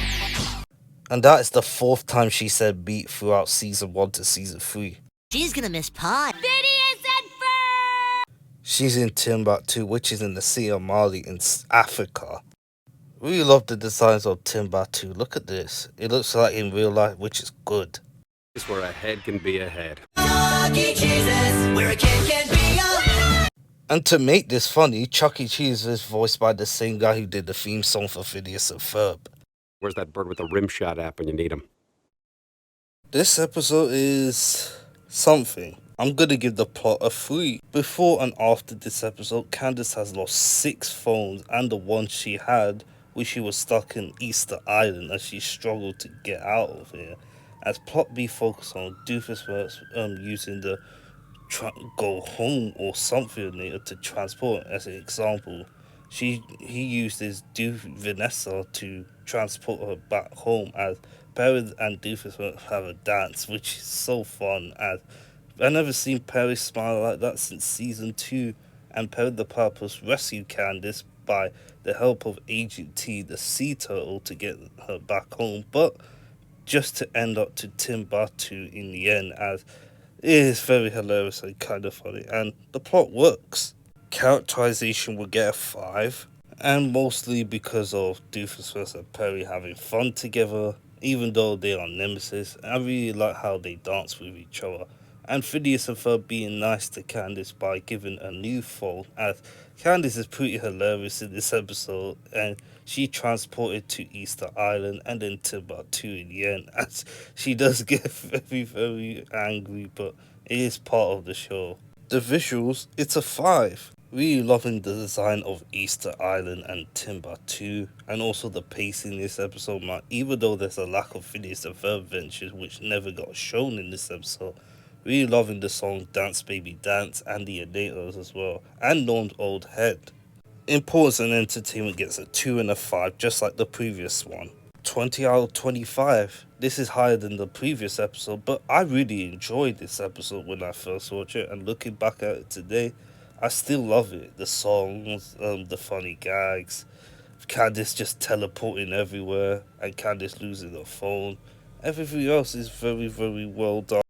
And that is the 4th time she said meet throughout season 1 to season 3. She's gonna miss pie. Phineas and Ferb! She's in Timbuktu, which is in the Sea of Mali in Africa. Really love the designs of Timbuktu. Look at this. It looks like in real life, which is good. It's where a head can be a head. Chuck E. Cheese's, where a kid can be a... And to make this funny, Chuck E. Cheese is voiced by the same guy who did the theme song for Phineas and Ferb. Where's that bird with the rim shot app when you need him? This episode is something. I'm gonna give the plot a 3. Before and after this episode, Candace has lost 6 phones, and the one she had, which she was stuck in Easter Island as she struggled to get out of here. As plot B focused on Doofus using the go home or something later to transport. As an example, he used his Vanessa to transport her back home, as Perry and Doofus have a dance, which is so fun. As I've never seen Perry smile like that since season 2, and Perry the Platypus rescued Candace by the help of Agent T, the sea turtle, to get her back home, but just to end up to Timbuktu in the end, as it is very hilarious and kind of funny, and the plot works. Characterization will get a 5, and mostly because of Doofus and Perry having fun together, even though they are nemesis. I really like how they dance with each other. And Phineas and Ferb being nice to Candace by giving a new phone, as Candace is pretty hilarious in this episode, and she transported to Easter Island and then Timbuktu in the end, as she does get very, very angry, but it is part of the show. The visuals, it's a 5. Really loving the design of Easter Island and Timbuktu, and also the pacing in this episode, man. Even though there's a lack of Phineas and Ferb adventures, which never got shown in this episode. Really loving the song Dance Baby Dance and the Anators as well, and Norm's old head. Importance and entertainment gets a 2 and a 5, just like the previous one. 20 out of 25. This is higher than the previous episode, but I really enjoyed this episode when I first watched it, and looking back at it today, I still love it. The songs, the funny gags, Candace just teleporting everywhere, and Candace losing her phone. Everything else is very, very well done.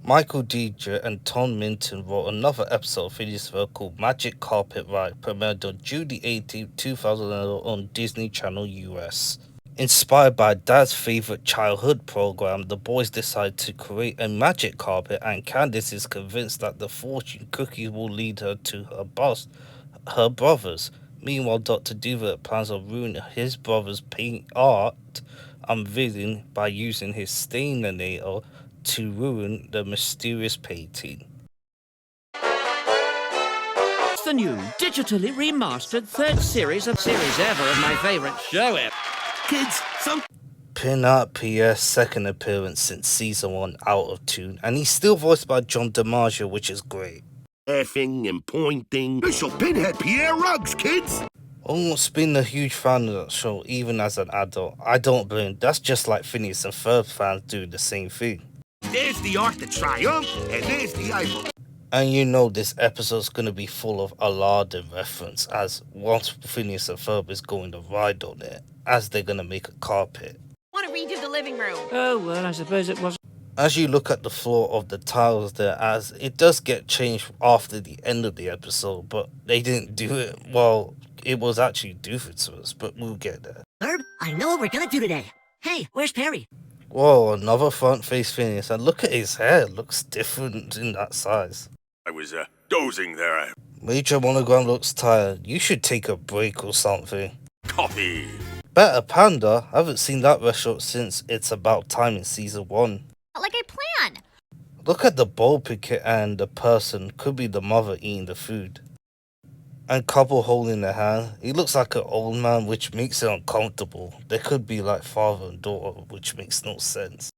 Michael Deidre and Tom Minton wrote another episode of Phineas and Ferb called Magic Carpet Ride, premiered on June 18, 2011 on Disney Channel US. Inspired by Dad's favourite childhood program, the boys decide to create a magic carpet, and Candace is convinced that the fortune cookies will lead her to her brothers. Meanwhile, Dr. Doolittle plans on ruining his brother's paint art unveiling by using his staininator to ruin the mysterious painting. It's the new, digitally remastered 3rd series ever of my favourite show ever. Kids, some... Pinart P.S. second appearance since season 1 out of tune, and he's still voiced by John DiMaggio, which is great. Effing and pointing. Bishop Pinhead Pierre Ruggs, kids! Almost been a huge fan of that show, even as an adult. I don't blame. That's just like Phineas and Ferb fans doing the same thing. There's the Arc de Triomphe, and there's the Eiffel. And you know this episode's gonna be full of Aladdin reference, as once Phineas and Ferb is going to ride on it, as they're gonna make a carpet. Want to redo the living room? Oh, well, I suppose it was. As you look at the floor of the tiles there, as it does get changed after the end of the episode, but they didn't do it while it was actually Doofus, but we'll get there. Ferb, I know what we're gonna do today. Hey, where's Perry? Whoa, another front face Phineas, and look at his hair, it looks different in that size. I was, dozing there. Major Monogram looks tired. You should take a break or something. Coffee. Better Panda? I haven't seen that restaurant since It's About Time in season 1. Like I plan. Look at the bowl picket and the person, could be the mother eating the food. And couple holding their hand. He looks like an old man, which makes it uncomfortable. They could be like father and daughter, which makes no sense.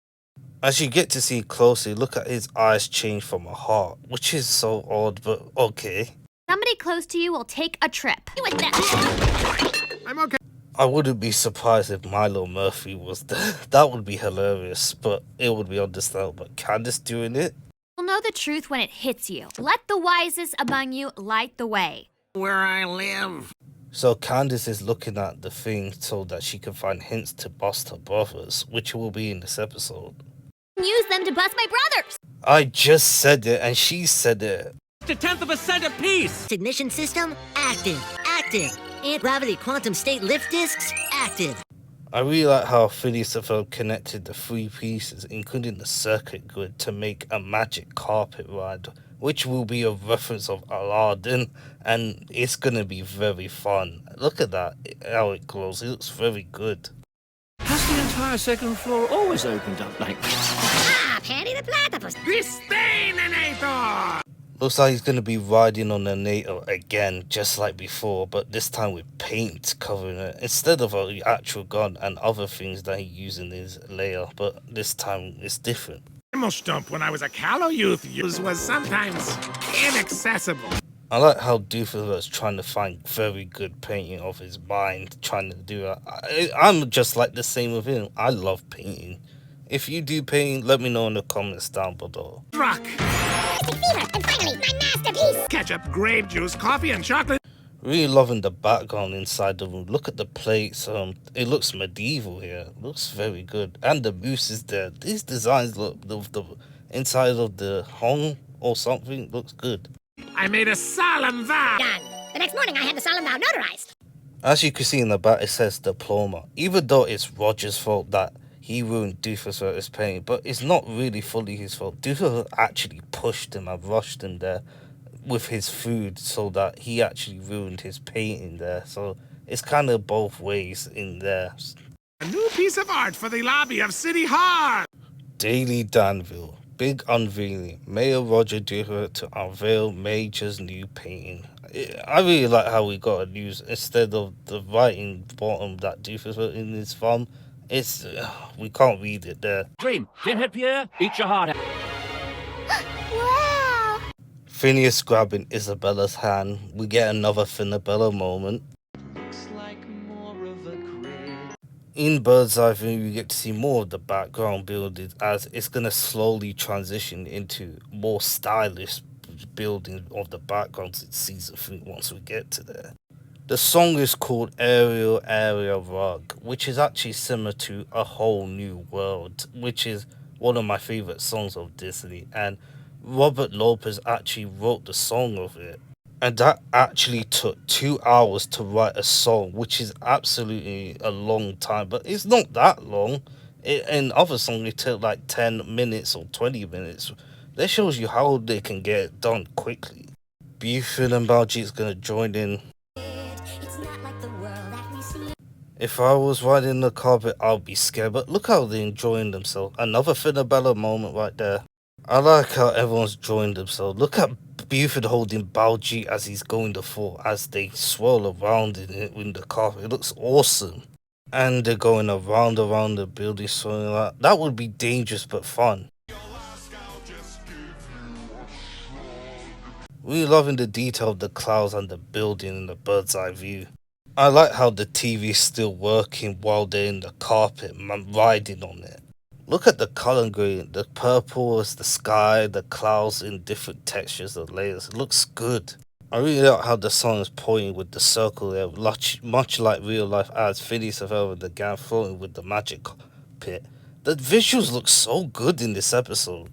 As you get to see closely, look at his eyes change from a heart, which is so odd, but okay. Somebody close to you will take a trip. I'm okay. I wouldn't be surprised if Milo Murphy was there. That would be hilarious, but it would be understandable. But Candace doing it? You'll know the truth when it hits you. Let the wisest among you light the way. Where I live. So Candace is looking at the thing so that she can find hints to bust her brothers, which will be in this episode. Use them to bust my brothers. I just said it and she said it. A tenth of a cent apiece. Ignition system active. Anti-gravity quantum state lift discs active. I really like how Phineas and Ferb connected the 3 pieces, including the circuit grid, to make a magic carpet ride, which will be a reference of Aladdin, and it's gonna be very fun. Look at that, how it glows. It looks very good. Has the entire second floor always opened up like that? Penny the platypus. Disdainator! Looks like he's gonna be riding on the NATO again, just like before, but this time with paint covering it, instead of an actual gun and other things that he used in his layer, but this time it's different. Animal stump when I was a callow youth was sometimes inaccessible. I like how Doofus was trying to find very good painting of his mind, trying to do that. I'm just like the same with him. I love painting. If you do painting, let me know in the comments down below. Rock. Fever, and finally, my masterpiece. Ketchup, grape juice, coffee, and chocolate. Really loving the background inside the room. Look at the plates. It looks medieval here. It looks very good. And the moose is there. These designs look, the inside of the home or something looks good. I mmade a solemn vow. Done. The next morning, I had the solemn vow notarized. As you can see in the back, it says diploma. Even though it's Roger's fault that he ruined Doofus for his painting, but it's not really fully his fault. Doofus actually pushed him and rushed him there with his food so that he actually ruined his painting there. So it's kind of both ways in there. A new piece of art for the lobby of City Hall. Daily Danville. Big unveiling. Mayor Roger Doofus to unveil Major's new painting. I really like how we got a news instead of the writing bottom that Doofus put in his thumb. It's we can't read it there. Dream, Pinhead Pierre, eat your heart out. Wow. Phineas grabbing Isabella's hand. We get another Finabella moment. In Bird's Eye View, you get to see more of the background buildings as it's going to slowly transition into more stylish building of the backgrounds in season 3 once we get to there. The song is called Ariel Area Rug, which is actually similar to A Whole New World, which is one of my favorite songs of Disney, and Robert Lopez actually wrote the song of it. And that actually took 2 hours to write a song, which is absolutely a long time, but it's not that long. In other songs, it took like 10 minutes or 20 minutes. That shows you how they can get it done quickly. Buford and Baljeet's gonna join in. If I was riding the carpet, I'd be scared, but look how they're enjoying themselves. Another Finabella moment right there. I like how everyone's enjoying themselves. Look at Buford holding Baljeet as he's going to fall, as they swirl around in the carpet. It looks awesome. And they're going around the building, swirling like that would be dangerous but fun. Really loving the detail of the clouds and the building in the bird's eye view. I like how the TV is still working while they're in the carpet, riding on it. Look at the color grading. The purple is the sky, the clouds in different textures and layers. It looks good. I really like how the song is pointing with the circle there, much like real life as Phineas and Ferb and the gang floating with the magic pit. The visuals look so good in this episode.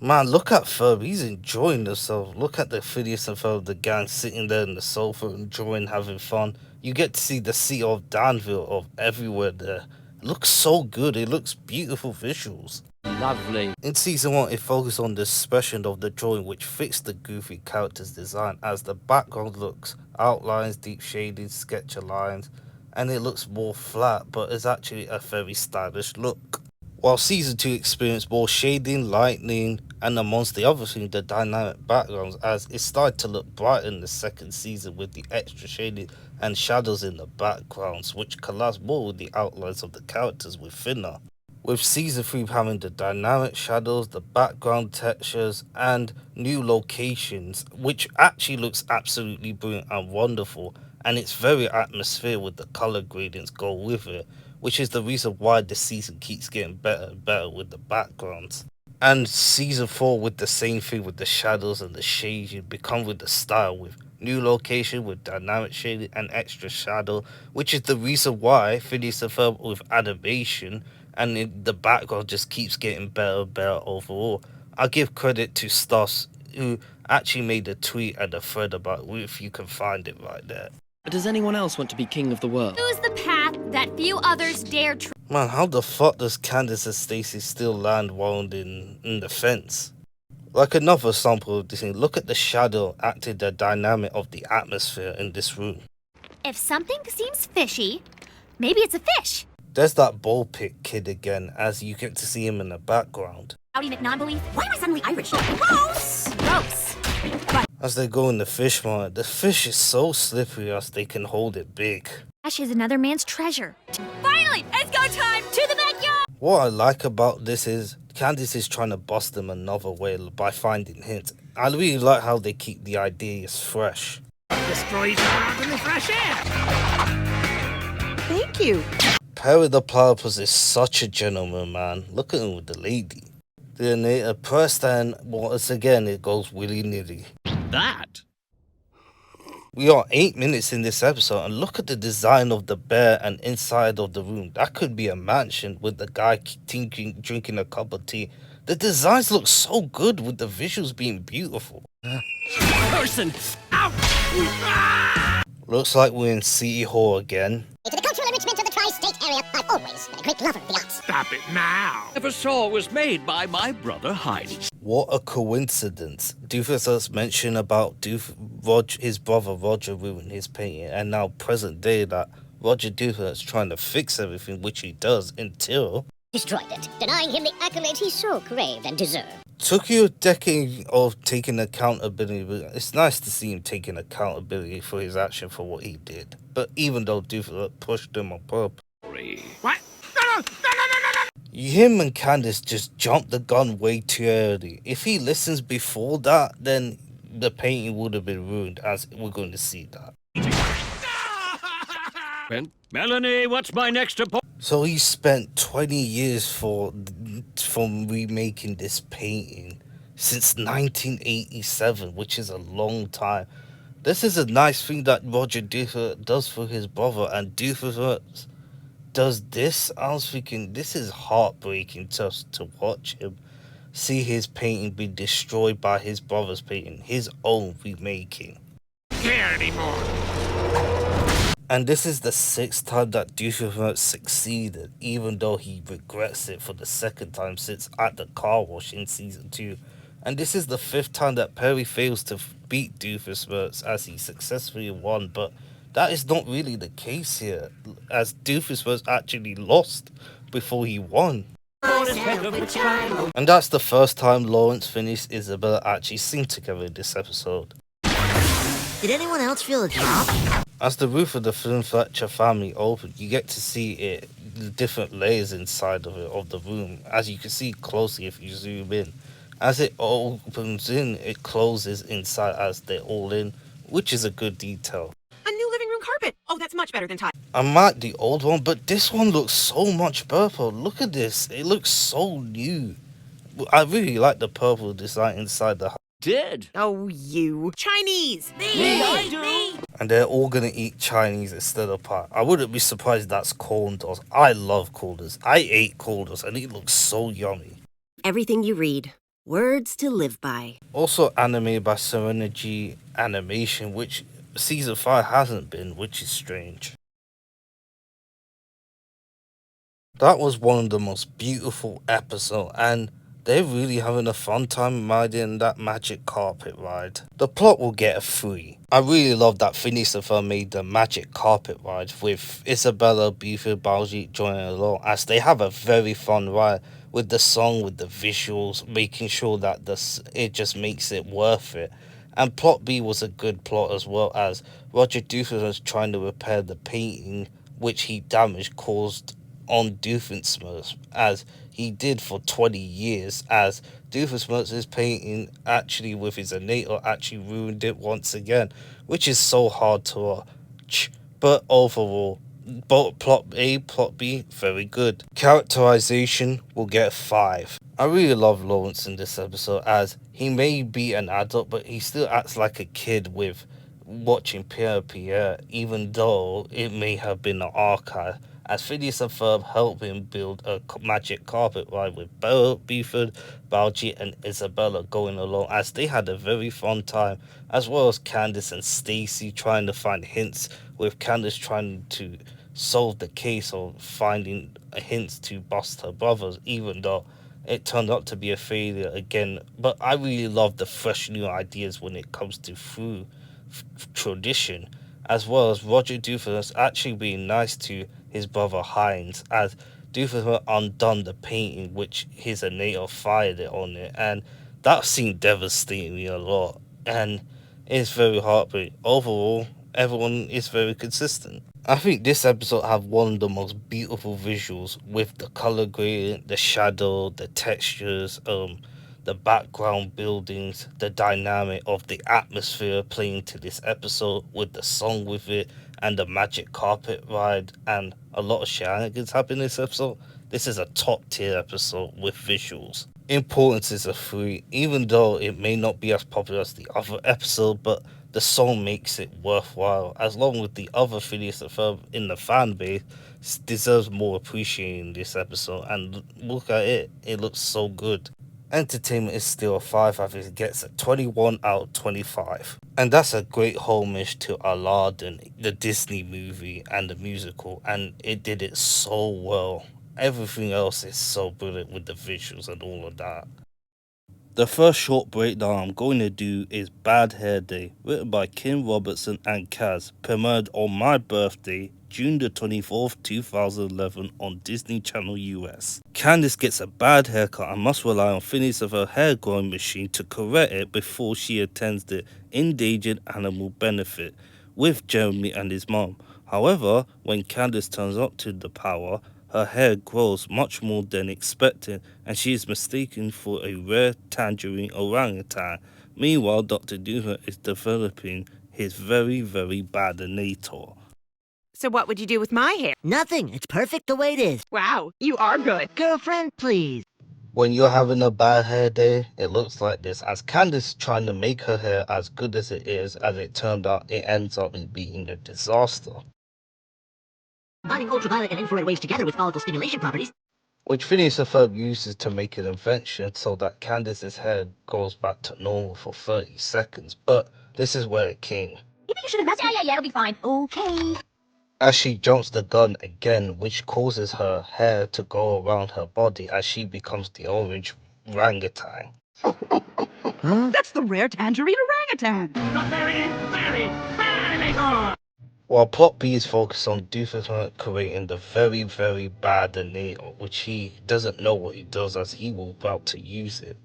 Man, look at Ferb. He's enjoying himself. Look at the Phineas and Ferb, the gang sitting there in the sofa, enjoying, having fun. You get to see the sea of Danville of everywhere there. It looks so good. It looks beautiful visuals. Lovely. In season 1, it focused on the expression of the drawing, which fixed the goofy character's design, as the background looks outlines, deep shading, sketch lines, and it looks more flat, but is actually a very stylish look. While season 2 experienced more shading, lightning, and amongst the other things, the dynamic backgrounds, as it started to look bright in the second season with the extra shading and shadows in the backgrounds, which collapsed more with the outlines of the characters within her. With season 3 having the dynamic shadows, the background textures, and new locations, which actually looks absolutely brilliant and wonderful, and it's very atmospheric with the color gradients go with it, which is the reason why the season keeps getting better and better with the backgrounds. And season 4 with the same thing with the shadows and the shading, become with the style with new location with dynamic shading and extra shadow, which is the reason why Phineas and Ferb with animation and the background just keeps getting better and better overall. I give credit to Stas, who actually made a tweet and a thread about it, if you can find it right there. Does anyone else want to be king of the world? Choose the path that few others dare try. Man, how the fuck does Candace and Stacy still land wound in the fence? Like another sample of this thing, look at the shadow acting the dynamic of the atmosphere in this room. If something seems fishy, maybe it's a fish. There's that ball pit kid again, as you get to see him in the background. Howdy McNon-belief. Why am I suddenly Irish? Gross! Gross. But As they go in the fish market, the fish is so slippery as they can hold it big. Ash is another man's treasure. Finally, it's go time to the backyard! What I like about this is Candice is trying to bust them another way by finding hints. I really like how they keep the ideas fresh. Destroy each other out in the fresh air. Thank you. Perry the Platypus is such a gentleman, man. Look at him with the lady. The narrator pressed and once again it goes willy-nilly. That? We are 8 minutes in this episode and look at the design of the bear and inside of the room. That could be a mansion with the guy drinking a cup of tea. The designs look so good with the visuals being beautiful. Person! Looks like we're in City Hall again. Into the cultural enrichment of the tri-state area, I've always been a great lover of the arts. Stop it now. Never saw was made by my brother Heidi. What a coincidence. Doofus mentioned about his brother Roger ruining his painting, and now present day that Roger Doofus trying to fix everything, which he does until Destroyed it, denying him the accolades he so craved and deserved. took you a decade of taking accountability, but it's nice to see him taking accountability for his action for what he did. But even though Doofus pushed him on purpose. What? No! Him and Candace just jumped the gun way too early. If he listens before that, then the painting would have been ruined, as we're going to see that. Melanie, what's my next appointment? So he spent 20 years from remaking this painting since 1987, which is a long time. This is a nice thing that Roger Doofus does for his brother, and Doofus does this. I was thinking, this is heartbreaking just to watch him see his painting be destroyed by his brother's painting, his own remaking. Care anymore. And this is the 6th time that Doofus succeeded, even though he regrets it for the 2nd time since at the car wash in season 2. And this is the 5th time that Perry fails to beat Doofus as he successfully won, but that is not really the case here, as Doofus actually lost before he won. And that's the first time Lawrence, Phineas, Isabella actually sing together in this episode. Did anyone else feel a drop? As the roof of the Flynn Fletcher family opened, you get to see it, the different layers inside of it, of the room, as you can see closely if you zoom in. As it opens in, it closes inside as they're all in, which is a good detail. A new living room carpet. Oh, that's much better than tile. I like the old one, but this one looks so much purple. Look at this. It looks so new. I really like the purple design inside the house. Did? Oh, you. Chinese. Me. And they're all gonna eat Chinese instead of pie. I wouldn't be surprised that's corn dogs. I love corn dogs. I ate corn dogs and it looks so yummy. Everything you read. Words to live by. Also animated by Serenity Animation, which season 5 hasn't been, which is strange. That was one of the most beautiful episodes, and they're really having a fun time riding that magic carpet ride. The plot will get a 3. I really love that Phineas and Ferb made the magic carpet ride with Isabella, Buford, Baljeet joining along, as they have a very fun ride with the song, with the visuals, making sure that it just makes it worth it. And plot B was a good plot, as well as Roger Doofus was trying to repair the painting which he damaged caused on Doofenshmirtz, as he did for 20 years, as Doofenshmirtz's painting actually with his innator actually ruined it once again, which is so hard to watch. But overall, both plot A, plot B, very good. Characterization will get 5. I really love Lawrence in this episode, as he may be an adult, but he still acts like a kid with watching Pierre, even though it may have been an archive, as Phineas and Ferb help him build a magic carpet ride with Buford, Baljeet and Isabella going along, as they had a very fun time, as well as Candace and Stacy trying to find hints, with Candace trying to solve the case of finding hints to bust her brothers, even though it turned out to be a failure again. But I really love the fresh new ideas when it comes to food tradition, as well as Roger Doofus actually being nice to his brother Heinz, as Doofus undone the painting which his innator fired it on it, and that scene devastated me a lot, and it's very heartbreaking. Overall, everyone is very consistent. I think this episode have one of the most beautiful visuals, with the color gradient, the shadow, the textures, the background buildings, the dynamic of the atmosphere playing to this episode with the song with it, and the magic carpet ride, and a lot of shenanigans happen in this episode. This is a top tier episode with visuals. Importance is a 3, even though it may not be as popular as the other episode, but the song makes it worthwhile, as long with the other Phineas and Ferb in the fan base deserves more appreciation in this episode, and look at it, it looks so good. Entertainment is still a 5. I think it gets a 21 out of 25. And that's a great homage to Aladdin, the Disney movie and the musical, and it did it so well. Everything else is so brilliant with the visuals and all of that. The first short breakdown I'm going to do is Bad Hair Day, written by Kim Robertson and Kaz, premiered on my birthday, June the 24th, 2011 on Disney Channel US. Candace gets a bad haircut and must rely on Phineas of her hair growing machine to correct it before she attends the endangered animal benefit with Jeremy and his mom. However, when Candace turns up to the power, her hair grows much more than expected, and she is mistaken for a rare tangerine orangutan. Meanwhile, Dr. Doomer is developing his very, very bad innator. So what would you do with my hair? Nothing. It's perfect the way it is. Wow, you are good. Girlfriend, please. When you're having a bad hair day, it looks like this, as Candace trying to make her hair as good as it is, as it turned out it ends up in being a disaster. Combining ultraviolet and infrared waves together with follicle stimulation properties. Which Phineas and Ferb uses to make an invention so that Candace's hair goes back to normal for 30 seconds, but this is where it came. You think you should invest? Yeah, it'll be fine. Okay. As she jumps the gun again, which causes her hair to go around her body as she becomes the orange orangutan. That's the rare tangerine orangutan. While plot B is focused on Doofus creating the very, very bad innator, which he doesn't know what he does, as he will about to use it.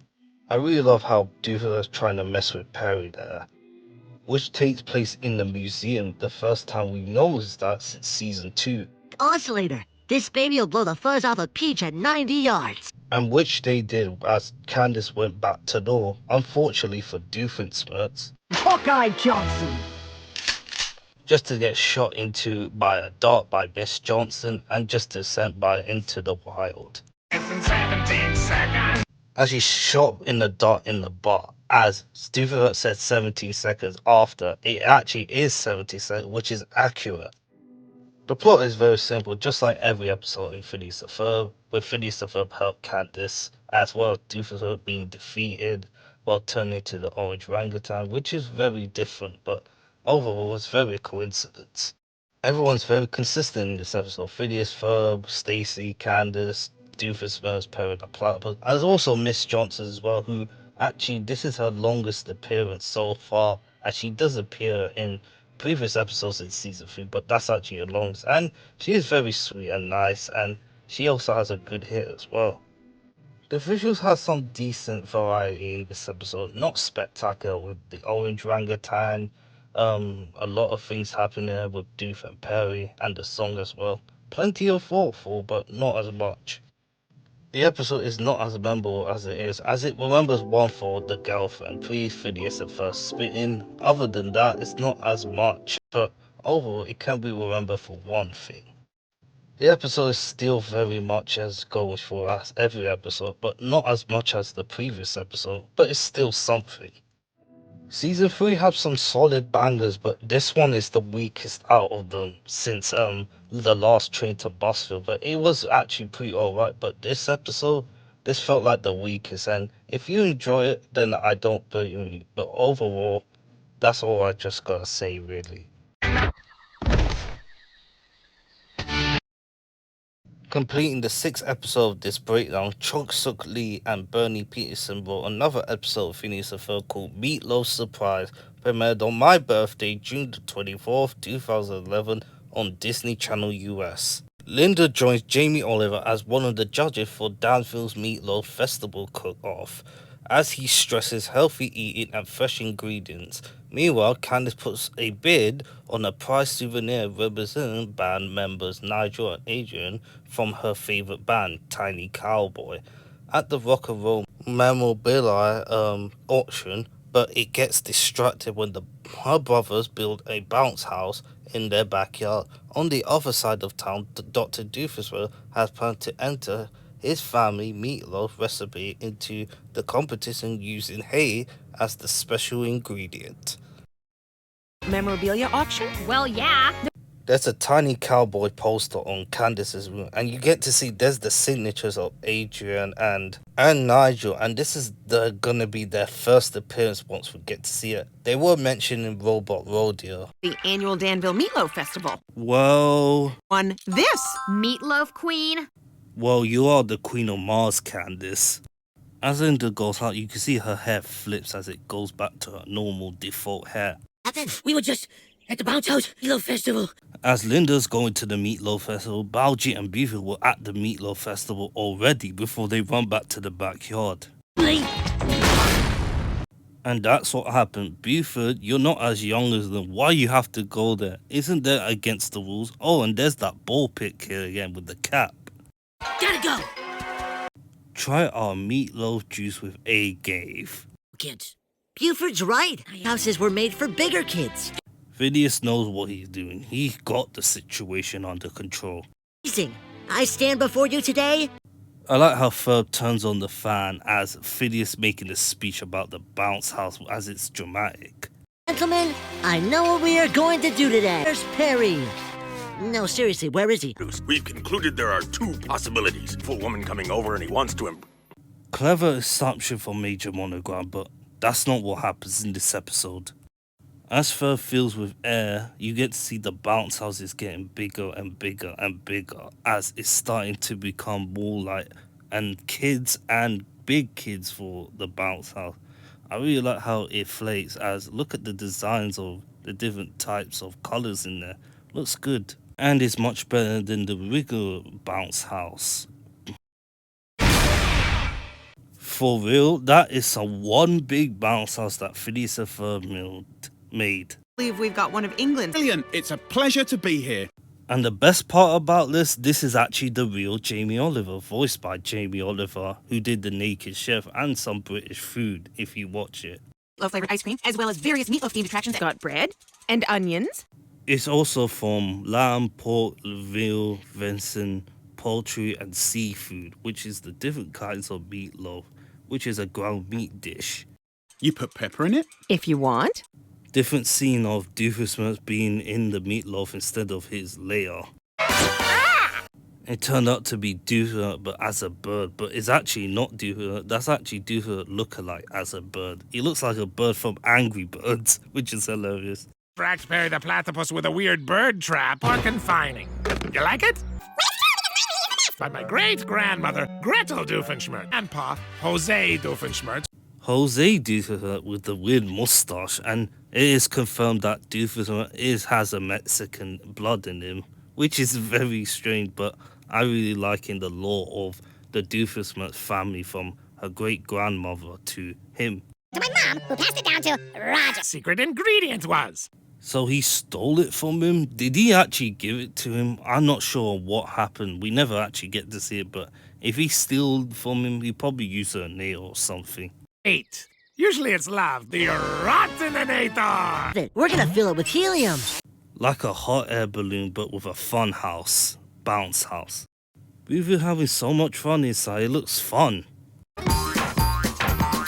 I really love how Doofus is trying to mess with Perry there, which takes place in the museum, the first time we've noticed that since season 2. Oscillator. This baby will blow the fuzz off a peach at 90 yards. And which they did as Candace went back to door, unfortunately for Doofenshmirtz. Hawkeye Johnson. Just to get shot into by a dart by Miss Johnson and just to sent by into the wild. It's 17 seconds. As he shot in the dart in the butt, as Stupid said 17 seconds after, it actually is 70 seconds, which is accurate. The plot is very simple, just like every episode in Phineas and Ferb, with Phineas and Ferb help Candace, as well as Doofus being defeated while turning to the orange orangutan, which is very different, but overall it's very coincidence. Everyone's very consistent in this episode. Phineas, Ferb, Stacy, Candace, Doofenshmirtz, Perry, the Platypus. There's also Miss Johnson as well, who actually, this is her longest appearance so far. And she does appear in previous episodes in season 3, but that's actually her longest. And she is very sweet and nice, and she also has a good hit as well. The visuals have some decent variety in this episode, not spectacular with the orange orangutan, a lot of things happening there with Doof and Perry, and the song as well. Plenty of thoughtful, but not as much. The episode is not as memorable as it is, as it remembers one for the girlfriend, pre-Phineas and Ferb spitting. Other than that, it's not as much, but overall it can be remembered for one thing. The episode is still very much as going for as every episode, but not as much as the previous episode, but it's still something. Season 3 has some solid bangers, but this one is the weakest out of them since the last Train to Bussville, but it was actually pretty alright. But this episode, this felt like the weakest, and if you enjoy it, then I don't blame you, but overall, that's all I just gotta say really. Completing the 6th episode of this breakdown, Chunk Suk Lee and Bernie Peterson wrote another episode of Phineas and Ferb called Meatloaf Surprise, premiered on my birthday, June the 24th, 2011 on Disney Channel US. Linda joins Jamie Oliver as one of the judges for Danville's Meatloaf Festival cook-off, as he stresses healthy eating and fresh ingredients. Meanwhile, Candace puts a bid on a prize souvenir representing band members Nigel and Adrian from her favourite band, Tiny Cowboy, at the Rock and Roll memorabilia auction, but it gets distracted when her brothers build a bounce house in their backyard. On the other side of town, Dr. Doofenshmirtz has planned to enter his family meatloaf recipe into the competition using hay as the special ingredient. Memorabilia auction? Well, yeah. There's a Tiny Cowboy poster on Candace's room, and you get to see there's the signatures of Adrian and Nigel, and this is gonna be their first appearance once we get to see it. They were mentioned in Robot Rodeo. The annual Danville Meatloaf Festival. Well, On this. Meatloaf Queen. well, you are the Queen of Mars, Candace. As Linda goes out, you can see her hair flips as it goes back to her normal default hair. We were just at the Bounce House Meatloaf Festival. As Linda's going to the Meatloaf Festival, Balji and Buford were at the Meatloaf Festival already before they run back to the backyard. And that's what happened. Buford, you're not as young as them. Why you have to go there? Isn't that against the rules? Oh, and there's that ball pit kid again with the cap. Gotta go. Try our meatloaf juice with A gave. Kids. Buford's right. Houses were made for bigger kids. Phineas knows what he's doing. He got the situation under control. Amazing. I stand before you today. I like how Ferb turns on the fan as Phineas making a speech about the bounce house as it's dramatic. Gentlemen, I know what we are going to do today. There's Perry. No, seriously, where is he? We've concluded there are two possibilities. Full woman coming over and he wants to Clever assumption from Major Monogram, but that's not what happens in this episode. As Ferb fills with air, you get to see the bounce houses getting bigger and bigger and bigger as it's starting to become more like and kids and big kids for the bounce house. I really like how it flakes as look at the designs of the different types of colours in there. Looks good. And it's much better than the regular bounce house. For real, that is some one big bounce house that Phineas and Ferb made. I believe we've got one of England's. Brilliant. It's a pleasure to be here. And the best part about this is actually the real Jamie Oliver, voiced by Jamie Oliver, who did The Naked Chef and some British food, if you watch it. Flavored ice cream, as well as various meatloaf-themed attractions. Got bread and onions. It's also from lamb, pork, veal, venison, poultry, and seafood, which is the different kinds of meatloaf, which is a ground meat dish. You put pepper in it? If you want. Different scene of Doofenshmirtz being in the meatloaf instead of his lair. It turned out to be Doofenshmirtz but as a bird, but it's actually not Doofenshmirtz. That's actually Doofenshmirtz lookalike as a bird. He looks like a bird from Angry Birds, which is hilarious. Brax Perry the platypus with a weird bird trap or confining. You like it? By my great-grandmother, Gretel Doofenshmirtz, and Pa, Jose Doofenshmirtz. Jose Doofenshmirtz with the weird mustache, and it is confirmed that Doofenshmirtz has a Mexican blood in him, which is very strange, but I really like in the lore of the Doofenshmirtz family from her great-grandmother to him. To my mom, who passed it down to Roger. Secret ingredient was. So he stole it from him? Did he actually give it to him? I'm not sure what happened. We never actually get to see it, but if he stole from him, he probably used a nail or something. 8. Usually it's love, the Rotinator. We're gonna fill it with helium. Like a hot air balloon, but with a fun house. Bounce house. We've been having so much fun inside, it looks fun.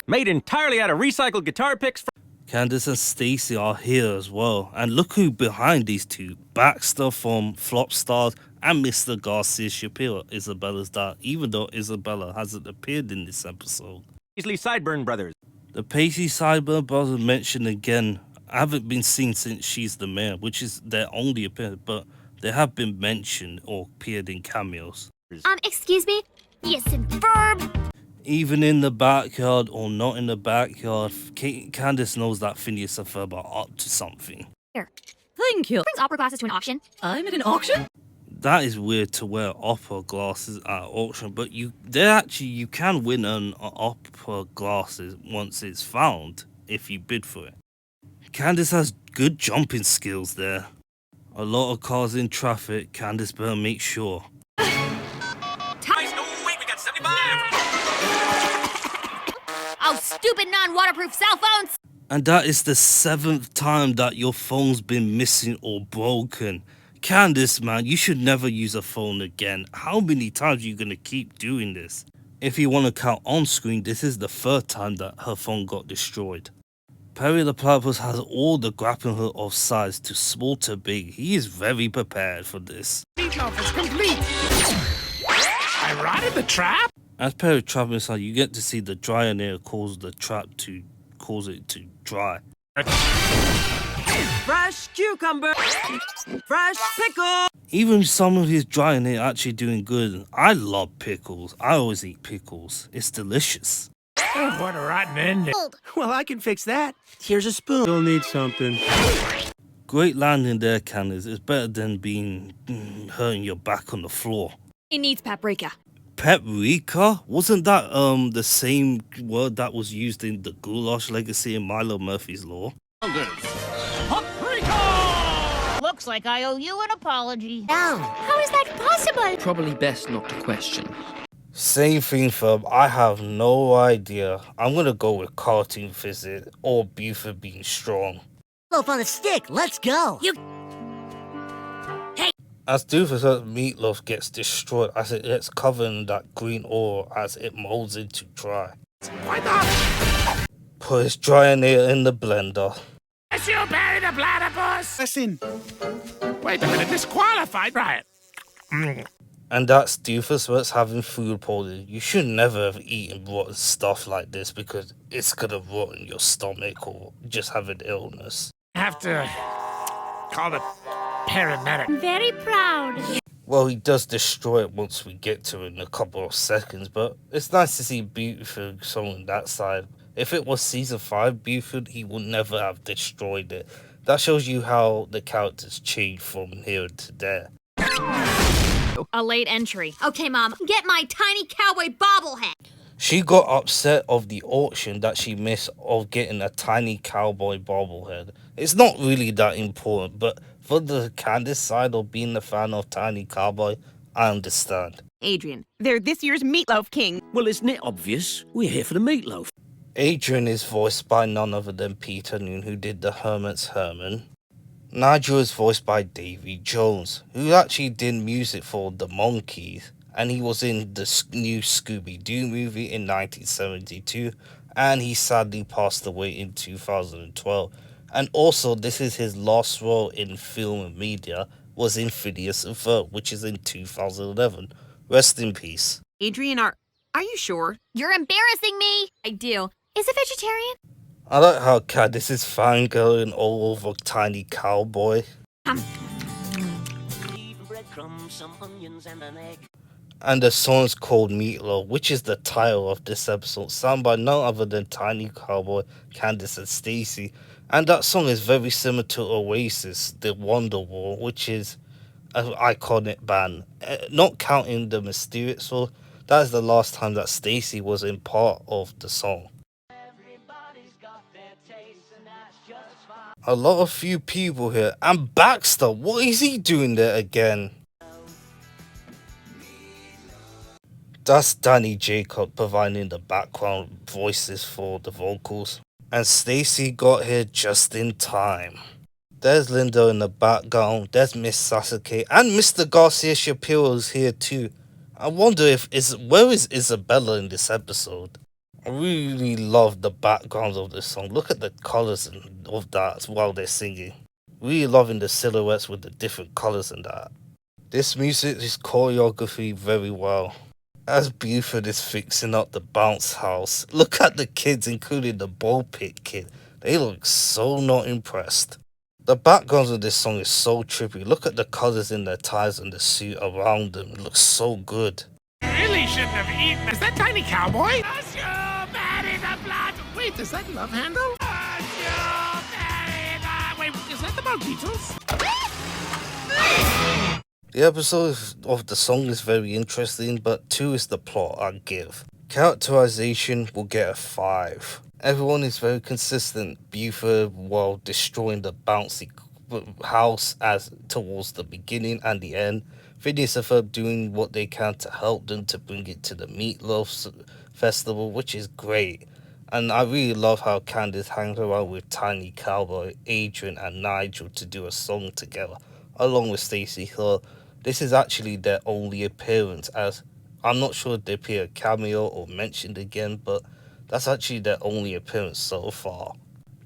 Made entirely out of recycled guitar picks. Candace and Stacy are here as well. And look who behind these two. Baxter from Flopstars and Mr. Garcia Shapiro, Isabella's dad, even though Isabella hasn't appeared in this episode. Paisley Sideburn brothers. The Paisley Sideburn brothers mentioned again. Haven't been seen since She's the Mayor, which is their only appearance, but they have been mentioned or appeared in cameos. Excuse me? Yes, and Ferb. Even in the backyard or not in the backyard, Candace knows that Phineas and Ferb are up to something. Here. Thank you. Brings opera glasses to an auction. I'm at an auction? That is weird to wear opera glasses at auction, but you can win an opera glasses once it's found if you bid for it. Candace has good jumping skills there. A lot of cars in traffic, Candace better make sure. Oh, stupid non-waterproof cell phones! And that is the 7th time that your phone's been missing or broken. Candace, man, you should never use a phone again. How many times are you gonna keep doing this? If you want to count on screen, this is the 3rd time that her phone got destroyed. Perry the Platypus has all the grappling hook of size to small to big. He is very prepared for this. Meatloaf is complete. I rotted the trap. As Perry traps inside, you get to see the dryer nail cause the trap to cause it to dry. Fresh cucumber! Fresh pickle! Even some of his dry nail actually doing good. I love pickles. I always eat pickles. It's delicious. Oh, what a rotten ending. Well, I can fix that. Here's a spoon. You'll need something. Great landing there, Candace. It's better than being hurting your back on the floor. It needs paprika. Paprika? Wasn't that the same word that was used in the Goulash Legacy in Milo Murphy's Law? Paprika! Looks like I owe you an apology. No. How is that possible? Probably best not to question. Same thing, Ferb. I have no idea. I'm gonna go with cartoon visit or Buford being strong. Loaf on a stick, let's go. As Doofus' meatloaf gets destroyed as it gets covered in that green ore as it molds into dry. Why not? Put his dry nail in the blender. Yes, you Perry the platypus. Listen. Wait a minute, disqualified. Try it. And that's Doofus what's having food poisoning. You should never have eaten rotten stuff like this because it's gonna rot in your stomach or just have an illness. I have to call the paramedic. I'm very proud. Well, he does destroy it once we get to it in a couple of seconds, but it's nice to see Buford showing that side. If it was season 5 Buford, he would never have destroyed it. That shows you how the characters change from here to there. A late entry. Okay, Mom, get my tiny cowboy bobblehead. She got upset of the auction that she missed of getting a tiny cowboy bobblehead. It's not really that important, but for the Candace side of being a fan of Tiny Cowboy, I understand. Adrian, they're this year's Meatloaf King. Well, isn't it obvious? We're here for the meatloaf. Adrian is voiced by none other than Peter Noon, who did the Hermit's Herman. Nigel is voiced by Davy Jones, who actually did music for The Monkees, and he was in the new Scooby-Doo movie in 1972, and he sadly passed away in 2012. And also, this is his last role in film and media, was in Phineas and Ferb, which is in 2011. Rest in peace. Adrian, are you sure? You're embarrassing me. I do. Is it vegetarian? I like how Candace is fangirling all over Tiny Cowboy. And the song's called Meatloaf, which is the title of this episode, sung by none other than Tiny Cowboy, Candace, and Stacy. And that song is very similar to Oasis, The Wonderwall, which is an iconic band. Not counting the Mysterious Soul, that is the last time that Stacy was in part of the song. A lot of few people here. And Baxter, what is he doing there again? That's Danny Jacob providing the background voices for the vocals. And Stacy got here just in time. There's Linda in the background, there's Miss Sasuke, and Mr. Garcia Shapiro's here too. I wonder where is Isabella in this episode? I really love the backgrounds of this song. Look at the colours of that while they're singing. Really loving the silhouettes with the different colours and that. This music is choreography very well. As Buford is fixing up the bounce house, look at the kids, including the ball pit kid. They look so not impressed. The backgrounds of this song is so trippy. Look at the colours in their ties and the suit around them. It looks so good. Really shouldn't have eaten. Is that Tiny Cowboy? Wait, is that Love Handle? Wait, is that the Mojitos? The episode of the song is very interesting, but 2 is the plot I'd give. Characterization will get a 5. Everyone is very consistent. Buford while destroying the bouncy house as towards the beginning and the end. Phineas and Ferb doing what they can to help them to bring it to the Meatloaf Festival, which is great. And I really love how Candace hangs around with Tiny Cowboy, Adrian and Nigel to do a song together, along with Stacey Hill. This is actually their only appearance, as I'm not sure if they appear a cameo or mentioned again, but that's actually their only appearance so far.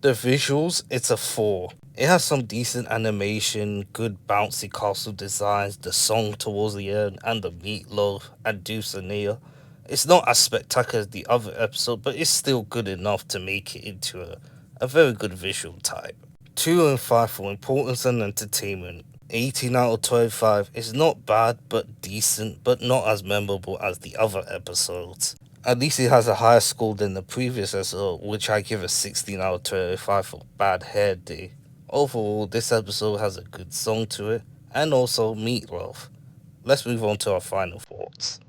The visuals, it's a 4. It has some decent animation, good bouncy castle designs, the song towards the end, and the Meatloaf and Deuce and Nia. It's not as spectacular as the other episode, but it's still good enough to make it into a very good visual type. 2 and 5 for importance and entertainment. 18 out of 25 is not bad but decent, but not as memorable as the other episodes. At least it has a higher score than the previous episode, which I give a 16 out of 25 for Bad Hair Day. Overall, this episode has a good song to it, and also Meatloaf. Let's move on to our final thoughts.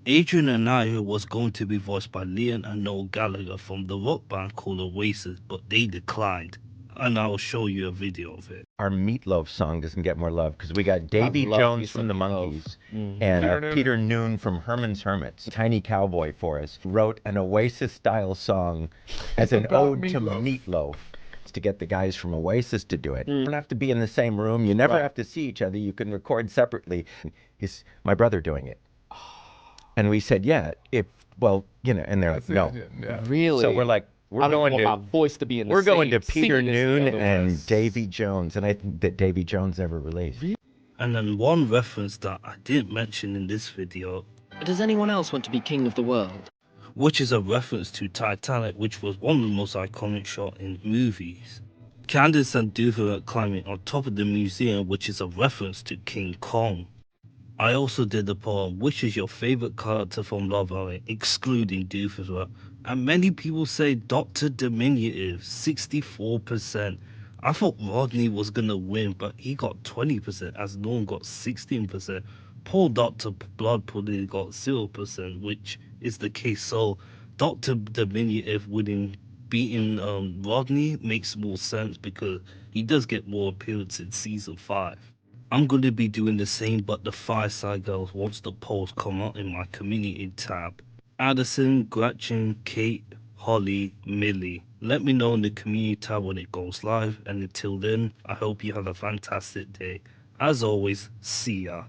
Adrian and I was going to be voiced by Liam and Noel Gallagher from the rock band called Oasis, but they declined. And I'll show you a video of it. Our Meatloaf song doesn't get more love because we got Davy Jones from the Monkees and Peter Noon from Herman's Hermits. Tiny Cowboy for us wrote an Oasis-style song as an ode to Meatloaf. To get the guys from Oasis to do it. You don't have to be in the same room. You never have to see each other. You can record separately. He's my brother doing it. And we said, yeah, and they're like, no. Really? So we're like, we're going to Peter Noon and Davy Jones, and I think that Davy Jones ever released. And then one reference that I didn't mention in this video. Does anyone else want to be king of the world? Which is a reference to Titanic, which was one of the most iconic shots in movies. Candace and Doofus are climbing on top of the museum, which is a reference to King Kong. I also did the poem, which is your favourite character from Love Island, excluding Doofus, and many people say Dr. Diminutive, 64%. I thought Rodney was gonna win, but he got 20%, as Norm got 16%. Poor Dr. Blood Pudding got 0%, which is the case. So Dr. Diminutive beating Rodney makes more sense because he does get more appearances in season 5. I'm going to be doing the same, but the Fireside Girls once the polls come out in my community tab. Addison, Gretchen, Kate, Holly, Millie. Let me know in the community tab when it goes live, and until then, I hope you have a fantastic day. As always, see ya.